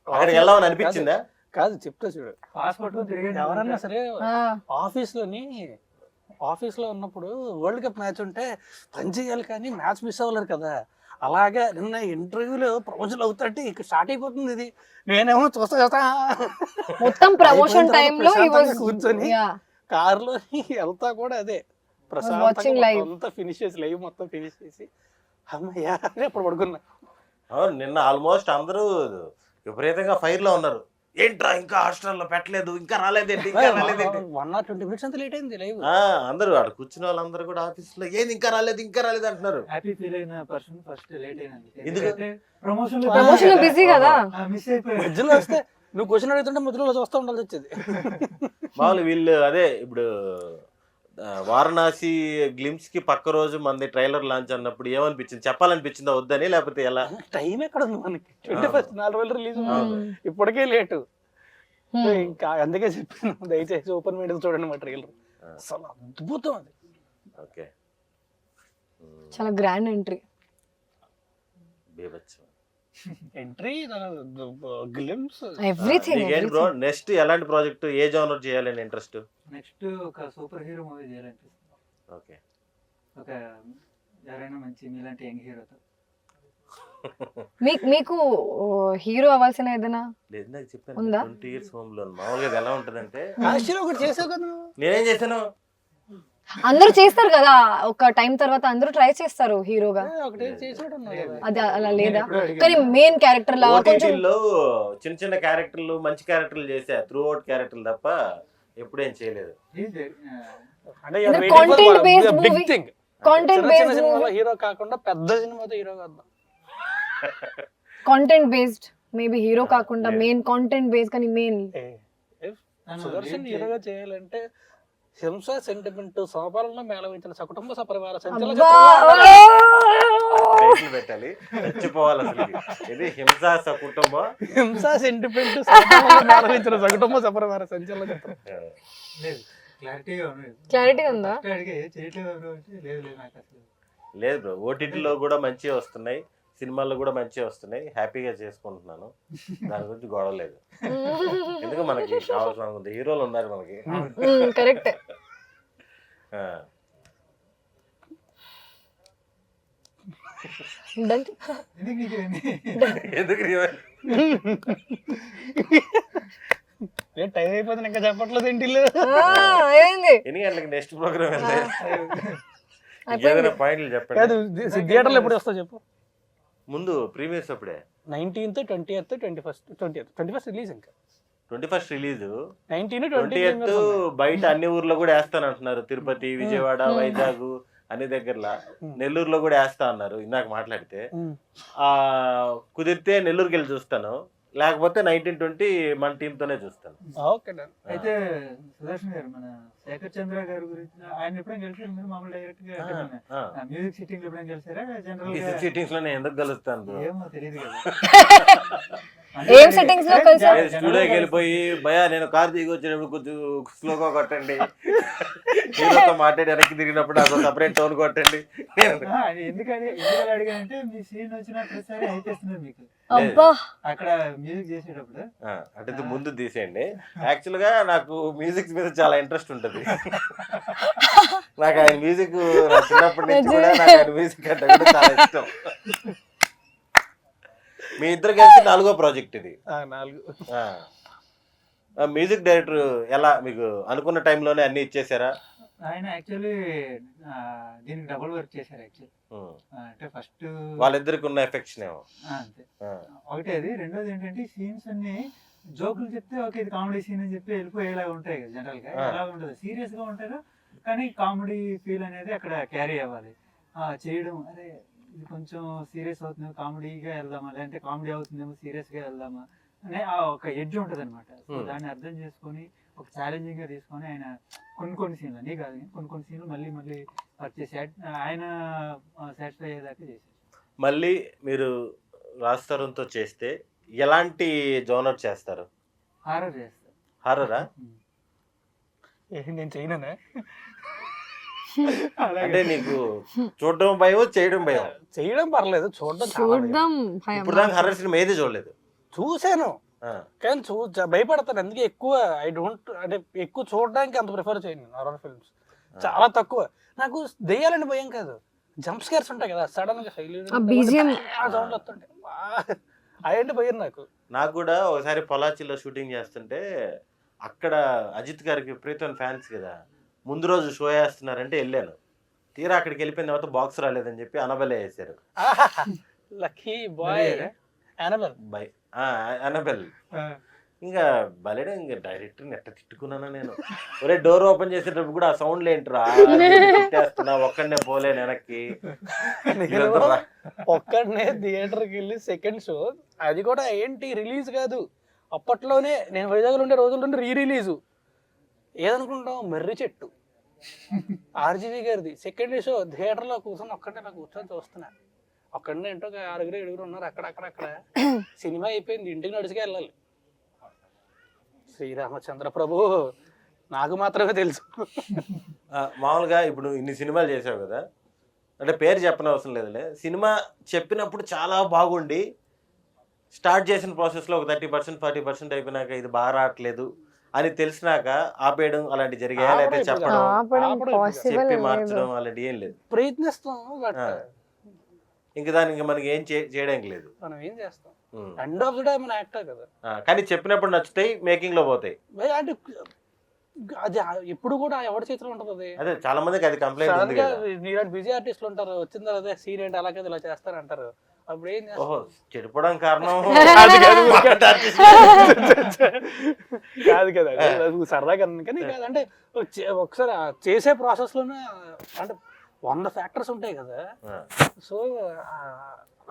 అక్కడికి వెళ్ళామని అనిపించిందా? కాదు చెప్తా చూడు, పాస్పోర్ట్ ఎవరన్నా సరే ఆఫీస్ లో ఉన్నప్పుడు వరల్డ్ కప్ మ్యాచ్ ఉంటే పని చేయాలి కానీ మ్యాచ్ మిస్ అవ్వలేరు కదా. అలాగే నిన్న ఇంటర్వ్యూలో ప్రమోషన్ అవుతుంటే ఇక స్టార్ట్ అయిపోతుంది ఇది. నేనేమో చూస్తా మొత్తం ప్రమోషన్ టైంలో కూర్చొని కారులో వెళ్తా కూడా అదే watching live. అంతా ఫినిష్ చేసి లైవ్ మొత్తం ఫినిష్ చేసి అమ్మయ్యా అప్పుడు పడుకున్నా. అవును, నిన్న ఆల్మోస్ట్ అందరూ విపరీతంగా ఫైర్ లో ఉన్నారు. ఏంట్రా ఇంకా హాస్టల్లో పెట్టలేదు, ఇంకా రాలేదేంటి, ఇంకా రాలేదేంటి. 1 or 20 minutes అంత లేట్ అయింది లైవ్. అందరూ అక్కడ కూర్చున్న వాళ్ళందరూ కూడా ఆఫీస్ లో ఏంది ఇంకా రాలేదు, ఇంకా రాలేదు అంటున్నారు. హ్యాపీ ఫీల్ అయిన పర్సన్ ఫస్ట్ లేట్ అయినండి, ఎందుకంటే ప్రమోషన్ బిజీ కదా. మిస్ అయిపోయాడు. మధ్యలో వస్తే నువ్వు క్వశ్చన్ అడుగుతుంటే మధ్యలో చూస్తూ ఉండాల్సి వచ్చేది. మామూలు వీళ్ళు అదే ఇప్పుడు వారణాసి గ్లిమ్స్ కి పక్క రోజు మంది ట్రైలర్ లాంచ్ అన్నప్పుడు ఏమనిపించింది? చెప్పాలనిపించిందా వద్దని, లేకపోతే ఎలా? టైం ఎక్కడ ఉంది మనకి? 21st 4 రోజులు రిలీజ్ ఇప్పటికే లేటు. ఇంకా అందుకే చెప్పాను దయచేసి ఓపెన్ మైండ్ చూడండి మా ట్రైలర్, అసలు అద్భుతం అది. ఓకే, చాలా grand entry. Entry, glimpse, everything. Bro next ఎలాంటి ప్రాజెక్ట్, ఏ జోనర్ చేయాలని ఇంట్రెస్ట్? నెక్స్ట్ ఒక సూపర్ హీరో మూవీ చేయాలనిపిస్తుంది. ఓకే, ఒక ఎవరైనా మంచి మీలాంటి యంగ్ హీరోతో. మీకు హీరో అవ్వాల్సిన ఏదైనా లేదు నాకు చెప్పాను ఉందా? 20 years హోమ్ లోన్. మామూలుగా ఎలా ఉంటదంటే, ఒకటి చేసావు కదా నువ్వు. నేనేం చేశాను, అందరూ చేస్తారు కదా, ఒక టైం తర్వాత అందరూ ట్రై చేస్తారు హీరోగా. ఒకటి చేసాడు అది అలా లేదా? కానీ మెయిన్ క్యారెక్టర్ లాగా కొంచెం ఓటీటీలో చిన్న చిన్న క్యారెక్టర్లు, మంచి క్యారెక్టర్లు చేసా, త్రూ అవుట్ క్యారెక్టర్లు తప్ప ఎప్పుడేం చేయలేదు. Content based movie, content based hero కాకుండా పెద్ద సినిమాతో హీరో కాదు. కంటెంట్ బేస్డ్ మేబీ హీరో కాకుండా మెయిన్ కంటెంట్ బేస్డ్. కానీ మెయిన్ సుదర్శన్ హీరోగా చేయాలంటే హింస సెంటిమెంట్ సోపాలలో మేళవించిన సకుటుంబ సపరివార సంచలన పెట్టాలి, చచ్చిపోవాలి అసలు. ఇది హింస సకుటుంబం, హింస సెంటిమెంట్ సోపాలలో మేళవించిన సకుటుంబ సపరివార సంచలన చిత్రం. క్లారిటీ ఉందా? లేదు బ్రో, ఓటీటీలో కూడా మంచిగా వస్తున్నాయి, సినిమాల్లో కూడా మంచిగా వస్తున్నాయి, హ్యాపీగా చేసుకుంటున్నాను, దాని గురించి గొడవ లేదు. ఎందుకు మనకి కావాల్సిన హీరోలు ఉన్నారు మనకి. కరెక్ట్. ఎందుకు టైం అయిపోతుంది ఇంకా చెప్పట్లేదు ఏంటి? ఎన్ని గంటలకి నెక్స్ట్ ప్రోగ్రామ్ వెళ్తే ఏదైనా పాయింట్లు చెప్పండి. థియేటర్లో ఎప్పుడు వస్తా చెప్పు. ముందు ప్రీమియర్స్ అప్పుడే 19th, 20th, 21st రిలీజ్. ఇంకా 21st రిలీజ్, 19th, 20th బయట అన్ని ఊర్లో కూడా వేస్తాను అంటున్నారు. తిరుపతి, విజయవాడ, వైజాగ్ అన్ని దగ్గరలా, నెల్లూరులో కూడా వేస్తా అన్నారు ఇందాక మాట్లాడితే. కుదిరితే నెల్లూరుకి వెళ్ళి చూస్తాను, లేకపోతే 1920 మన టీమ్ తోనే చూస్తాను. అయితే సుదర్శన్ గారు, మన శేఖర్ చంద్ర గారి గురించి ఆయన ఎప్పుడైనా కలిసారు మీరు? మామూలు డైరెక్ట్ గా మ్యూజిక్ సిట్టింగ్ ఎప్పుడైనా కలిసారా? జనరల్ సిట్టింగ్స్ లో నేను ఎందుకు కలుస్తాను ఏమో తెలియదు కదా. ఏం సెట్టింగ్స్ లో కలిసారు? స్టూడియోకి వెళ్ళిపోయి భయా నేను కార్ దిగి వచ్చినప్పుడు కొంచెం స్లోగా కొట్టండి, హీరోతో మాట్లాడి వెనక్కి తిరిగినప్పుడు నాకు సపరేట్ టోన్ కొట్టండి. ఎందుకని అడిగానంటే మీ సీన్ వచ్చిన ప్రతిసారి అయిపోతున్నారు మీకు అక్కడ మ్యూజిక్ చేసేటప్పుడు. అంటే ముందు తీసేయండి. యాక్చువల్ గా నాకు మ్యూజిక్ మీద చాలా ఇంట్రెస్ట్ ఉంటుంది. నాకు ఆయన మ్యూజిక్ చిన్నప్పటి నుంచి కూడా నాకు ఆయన మ్యూజిక్ అంటే కూడా చాలా ఇష్టం. మీ ఇద్దరు కలిసి 4వ ప్రాజెక్ట్ ఇది. 4. మ్యూజిక్ డైరెక్టర్ ఎలా మీకు అనుకున్న టైంలోనే అన్ని ఇచ్చేసారా? ఆయన యాక్చువల్లీ దీనికి డబుల్ వర్క్ చేశారు యాక్చువల్లీ. అంటే ఫస్ట్ వాళ్ళిద్దరికి ఉన్న ఎఫెక్షన్ ఏమో. అంతే ఒకటే అది. రెండోది ఏంటంటే సీన్స్ అన్ని జోకులు చెప్తే ఓకే ఇది కామెడీ సీన్ అని చెప్పి వెళ్ళిపోయేలాగా ఉంటాయి కదా జనరల్ గా. అలా ఉండదు, సీరియస్ గా ఉంటారు కానీ కామెడీ ఫీల్ అనేది అక్కడ క్యారీ అవ్వాలి. చేయడం అరే ఇది కొంచెం సీరియస్ అవుతుంది కామెడీగా వెళ్దామా, లేదంటే కామెడీ అవుతుందేమో సీరియస్ గా వెళ్దామా అనే ఆ ఒక ఎడ్జ్ ఉంటుంది అనమాట. సో దాన్ని అర్థం చేసుకొని ఒక ఛాలెంజింగ్ గా తీసుకొని ఆయన కొన్ని సీన్లు అన్నీ కాదు కొన్ని సీన్లు మళ్ళీ వర్క్ చేసి ఆయన సాటిస్ఫై అయ్యేదాకా చేశారు. మళ్ళీ మీరు రాజ్ తరుణ్తో చేస్తే ఎలాంటి జోనర్ చేస్తారు? హారర్ చేస్తారు. హారరా? నేను చేయననే అంటే నీకు చూడడం భయం, చేయడం భయం? చేయడం పర్లేదు, చూడడం చూడడం భయం. ఇప్పుడు దాకా హర్రర్ సినిమా ఏది చూడలేదు. చూసాను కానీ భయపడతాను. అందుకే ఎక్కువ ఐ డోంట్ అంటే ఎక్కువ చూడడానికి అంత ప్రిఫర్ చేయను హారర్ ఫిల్మ్స్. చాలా తక్కువ. నాకు దెయ్యాలని భయం కాదు, జంప్ స్కేర్స్ ఉంటాయి కదా సడన్ గా సౌండ్ వస్తుంటే అయ్యంటే భయం నాకు. నాకు కూడా ఒకసారి పొలాచిలో షూటింగ్ చేస్తుంటే అక్కడ అజిత్ గారికి విపరీతమైన ఫ్యాన్స్ కదా, ముందు రోజు షో వేస్తున్నారంటే వెళ్ళాను. తీరా అక్కడికి వెళ్ళిపోయిన తర్వాత బాక్స్ రాలేదని చెప్పి అనబెల్ వేసారు. లక్కీ బాయ్ అనబెల్. ఇంకా బలేడా, ఇంకా డైరెక్టర్ నెట్ట తిట్టుకున్నాను నేను. ఒరే డోర్ ఓపెన్ చేసేటప్పుడు కూడా ఆ సౌండ్ ఏంట్రా తిట్టేస్తున్నా, ఒక్కడనే పోలేను వెనక్కి. ఒక్కడనే థియేటర్కి వెళ్ళి సెకండ్ షో, అది కూడా ఏంటి రిలీజ్ కాదు అప్పట్లోనే, నేను వైజాగ్లో ఉండే రోజుల్లో రీ రిలీజు. ఏదనుకుంటాం మర్రి చెట్టు ఆర్జీవి గారిది సెకండ్ షో. థియేటర్లో కూర్చొని ఒక్కడే నాకు కూర్చొని చూస్తున్నా. అక్కడనే ఏంటో 6-7 ఉన్నారు అక్కడ. సినిమా అయిపోయింది, ఇంటికి నడిచిగా వెళ్ళాలి. శ్రీరామచంద్ర ప్రభు నాకు మాత్రమే తెలుసు. మామూలుగా ఇప్పుడు ఇన్ని సినిమాలు చేసావు కదా, అంటే పేరు చెప్పనవసరం లేదులే. సినిమా చెప్పినప్పుడు చాలా బాగుండి స్టార్ట్ చేసిన ప్రాసెస్లో ఒక 30% 40% అయిపోయినాక ఇది బాగా రావట్లేదు అని తెలిసినాక ఆపేయడం అలాంటి జరిగాయా, లేకపోతే చెప్పి మార్చడం అలాంటి ఏం లేదు? ప్రయత్నిస్తాం, ఇంకా దానికి మనకి ఏం చేయడానికి లేదు. మనం ఏం చేస్తాం, ఎండ్ ఆఫ్ ది డే మన యాక్టర్ కదా. కానీ చెప్పినప్పుడు నచ్చుతాయి, మేకింగ్ లో పోతాయి. అంటే అది ఎప్పుడు కూడా ఎవరి చేతిలో ఉంటుంది. అదే చాలా మందికి అది కంప్లైంట్ ఉంది కదా. నీలాంటి బిజీ ఆర్టిస్టులు ఉంటారు, వచ్చిన తర్వాత సీన్ ఏంటి అలాగే ఇలా చేస్తారంటారు. అప్పుడు ఏం ఓహో చెడిపోవడం కారణం కాదు కదా, సరదాగా. కానీ కాదంటే ఒకసారి చేసే ప్రాసెస్ లోనే అంటే 100 ఫ్యాక్టర్స్ ఉంటాయి కదా. సో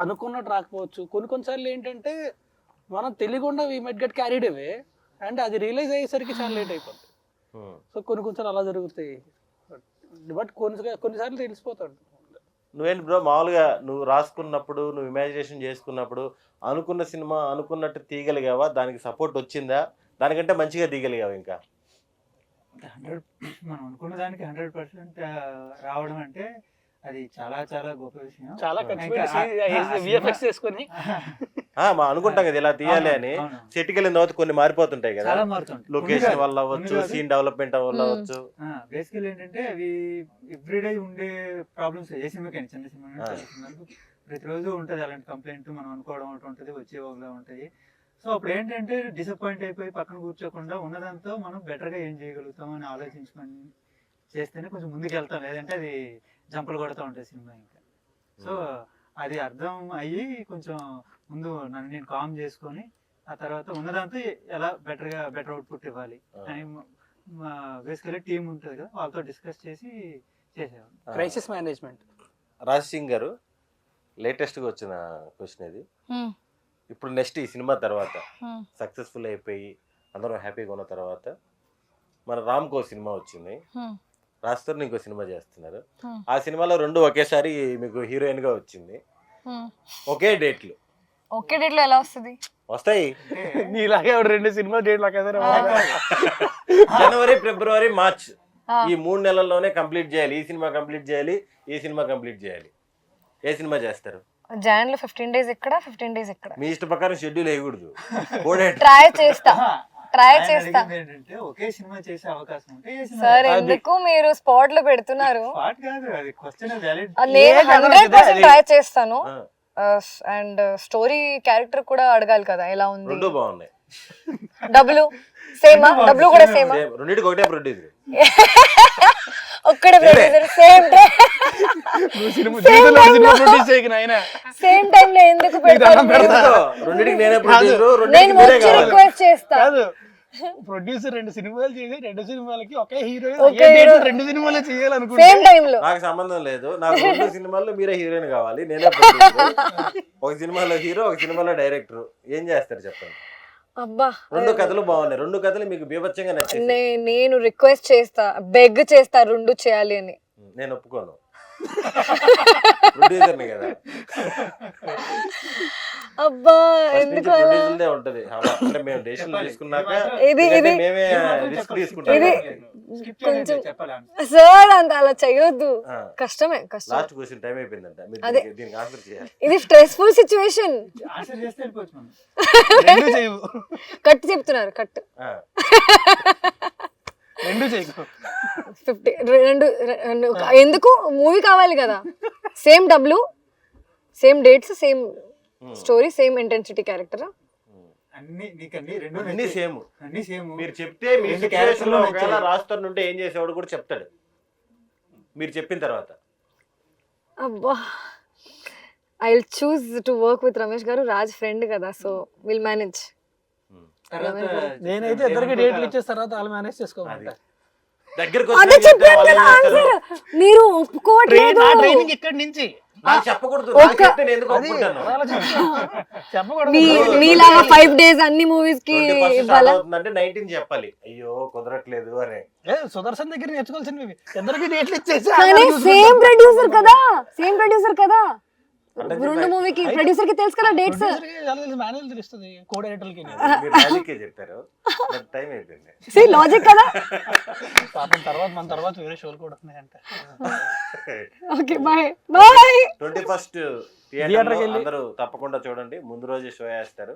అనుకున్నట్టు రాకపోవచ్చు. కొన్నిసార్లు ఏంటంటే మనం తెలియకుండా we might get carried away and అది రియలైజ్ అయ్యేసరికి చాలా లేట్ అయిపోతుంది. సో కొన్నిసార్లు అలా జరుగుతాయి, బట్ కొన్నిసార్లు తెలిసిపోతాడు. నువ్వేంటి బ్రో, మామూలుగా నువ్వు రాసుకున్నప్పుడు, నువ్వు ఇమాజినేషన్ చేసుకున్నప్పుడు అనుకున్న సినిమా అనుకున్నట్టు తీయగలిగావా? దానికి సపోర్ట్ వచ్చిందా? దానికంటే మంచిగా తీయగలిగావా? ఇంకా 100 మనం అనుకున్న దానికి 100% రావడం అంటే అది చాలా చాలా గొప్ప విషయం. చాలా అనుకుంటాం కదా ఇలా తీయాలి అని. సెట్కి వెళ్ళిన తర్వాత కొన్ని మారిపోతుంటాయి కదా, లొకేషన్ వల్ల అవ్వచ్చు, సీన్ డెవలప్మెంట్ వల్ల అవ్వచ్చు. బేసికల్ ఏంటంటే అవి ఎవ్రీడే ఉండే ప్రాబ్లమ్స్. ఏ సినిమాకైనా చిన్న సినిమా ప్రతిరోజు ఉంటుంది అలాంటి కంప్లైంట్. మనం అనుకోవడం ఒకటి ఉంటుంది, వచ్చే ఒకలా ఉంటాయి. సో అప్పుడు ఏంటంటే డిసప్పాయింట్ అయిపోయి పక్కన కూర్చోకుండా ఉన్నదంతా మనం బెటర్గా ఏం చేయగలుగుతాం అని ఆలోచించుకొని చేస్తేనే కొంచెం ముందుకు వెళ్తాం, లేదంటే అది జంపలు కొడుతూ ఉంటుంది సినిమా ఇంకా. సో అది అర్థం అయ్యి కొంచెం ముందు నన్ను నేను కామ్ చేసుకొని ఆ తర్వాత ఉన్నదంతా ఎలా బెటర్ అవుట్పుట్ ఇవ్వాలి అని బేసికలీ టీం ఉంటుంది కదా, వాళ్ళతో డిస్కస్ చేసి చేసేవాళ్ళం. Crisis management. రాజ్ సింగ్ గారు, లేటెస్ట్గా వచ్చిన క్వశ్చన్ ఇది. ఇప్పుడు నెక్స్ట్ ఈ సినిమా తర్వాత సక్సెస్ఫుల్ అయిపోయి అందరం హ్యాపీగా ఉన్న తర్వాత మన రామ్కో సినిమా వచ్చింది, రాస్తారు ఇంకో సినిమా చేస్తున్నారు. ఆ సినిమాలో 2 ఒకేసారి మీకు హీరోయిన్ గా వచ్చింది, ఒకే డేట్లు. ఒకే డేట్ లో ఎలా వస్తుంది? వస్తాయి. నీలాగే 2 సినిమా డేట్లు ఒకేసారి జనవరి, ఫిబ్రవరి, మార్చ్ ఈ 3 నెలల్లోనే కంప్లీట్ చేయాలి. ఈ సినిమా కంప్లీట్ చేయాలి, ఈ సినిమా కంప్లీట్ చేయాలి. ఏ సినిమా చేస్తారు? జాన్ లో 15 days ఇక్కడ, 15 days ఇక్కడ. మీ ఇష్ట ప్రకారం షెడ్యూల్ వేయకూడదు. ట్రై చేస్తా. ఏంటంటే ఒకే సినిమా చేసే అవకాశం ఉంటే సార్ ఎందుకు మీరు స్పాట్ లో పెడుతున్నారు? నేను 100% ట్రై చేస్తాను. అండ్ స్టోరీ క్యారెక్టర్ కూడా అడగాలి కదా ఎలా ఉంది. 2 బాగున్నాయి. డబ్బులు సేమా, డబ్బులు కూడా సేమా, Same. రెండింటికి ఒకటే ప్రొడ్యూసర్. ఒక్కడే producer, same day same time లో ఎందుకు పెడతారు? రెండింటికి నేనే ప్రొడ్యూసర్, నేను రెండింటికి మీరే వచ్చి కావాలి. రిక్వెస్ట్ చేస్తా. కాదు, ప్రొడ్యూసర్ 2 సినిమాలు చేసి 2 సినిమాలకి ఒకే హీరో ఒకే hero. 2 సినిమాలే చేయాలనుకుంటే సేమ్ టైం లో నాకు సంబంధం లేదు. నాకు 2 సినిమాల్లో మీరే హీరోయిన్ కావాలి, నేనే ప్రొడ్యూసర్. ఒక సినిమాలో హీరో, ఒక సినిమాలో డైరెక్టర్. ఏం చేస్తారు చెప్పండి? అబ్బా 2 కథలు బాగున్నాయి. 2 కథలు మీకు బీభత్సంగా నచ్చింది. నేను రిక్వెస్ట్ చేస్తా, బెగ్ చేస్తా 2 చేయాలి అని. నేను ఒప్పుకోను. ప్రొడ్యూసర్ని కదా, అబ్బా ఫస్ట్ నుంచి ఎందుకు అలా? ప్రొడ్యూసర్దే ఉంటది. అంటే మేము డెసిషన్ తీసుకున్నాక ఇది ఎందుకంటే ఇది మేమే రిస్క్ తీసుకుంటాం. ఇది స్కిప్ కొంచెం చెప్పాలి. సార్ అంత అలా చేయొద్దు, ఆ. కష్టమే కష్టం. లాస్ట్ క్వశ్చన్ టైం అయిపోయిందంట. మీరు అదే. దీనికి ఆన్సర్ చేయాలి. ఇది స్ట్రెస్ఫుల్ సిచ్యువేషన్. ఆన్సర్ చేస్తే వెళ్ళిపోవచ్చు మనం. 2 చేయవు, కట్ చెప్తున్నారు, కట్ ఆ. 2 చేయకు. 50 రెండు ఎందుకు? మూవీ కావాలి కదా, సేమ్ డబ్బులు, same dates, same story, same intensity character. అన్ని నీకన్నీ రెండు అన్ని సేమ్. అన్ని సేమ్. మీరు చెప్తే మీ రెండు సిచ్యువేషన్ క్యారెక్టర్లు లో ఒకవేళ నచ్చాయి. రాస్తారు ఉంటే ఏం చేసేవాడు కూడా చెప్తాడు మీరు చెప్పిన తర్వాత. అబ్బా, I will choose to work with Ramesh గారు. రాజ్ ఫ్రెండ్ కదా, సో విల్ మేనేజ్. తర్వాత నేనైతే ఇద్దరికి డేట్లు ఇచ్చేసిన తర్వాత వాళ్ళు మేనేజ్ చేసుకోమంట. దగ్గరకు అదే చెప్పాను కదా ఆన్సర్, మీరు ఒప్పుకోవట్లేదు. నా ట్రైనింగ్ ఇక్కడి నుంచి నాకు చెప్పకూడదు. నాకు చెప్తే నేను ఎందుకు ఒప్పుకుంటాను? చెప్పకూడదు. మీలాగా 5 days అన్ని మూవీస్ కి 21st start ఇవ్వాలా? అవుతుందంటే 19 చెప్పాలి. అయ్యో కుదరట్లేదు అని. సుదర్శన్ దగ్గర నేర్చుకోవాల్సినవి ఇద్దరికి డేట్లు ఇచ్చేసి కానీ సేమ్ ప్రొడ్యూసర్ కదా, సేమ్ ప్రొడ్యూసర్ కదా. అంటే 2 మూవీకి ప్రొడ్యూసర్ కి తెలుసు కదా డేట్స్. మేనేజ్ తెలుస్తుంది కో డైరెక్టర్లకి. మీరు లాజికే చెప్పారు. టైం అయిపోయింది. సి లాజిక్ కదా. పాపం మన తర్వాత వేరే షోలు కూడా ఉన్నాయంట. Okay bye bye. 21st థియేటర్కి థియేటర్కి వెళ్ళి అందరూ తప్పకుండా చూడండి. ముందు రోజు షో వేస్తారు.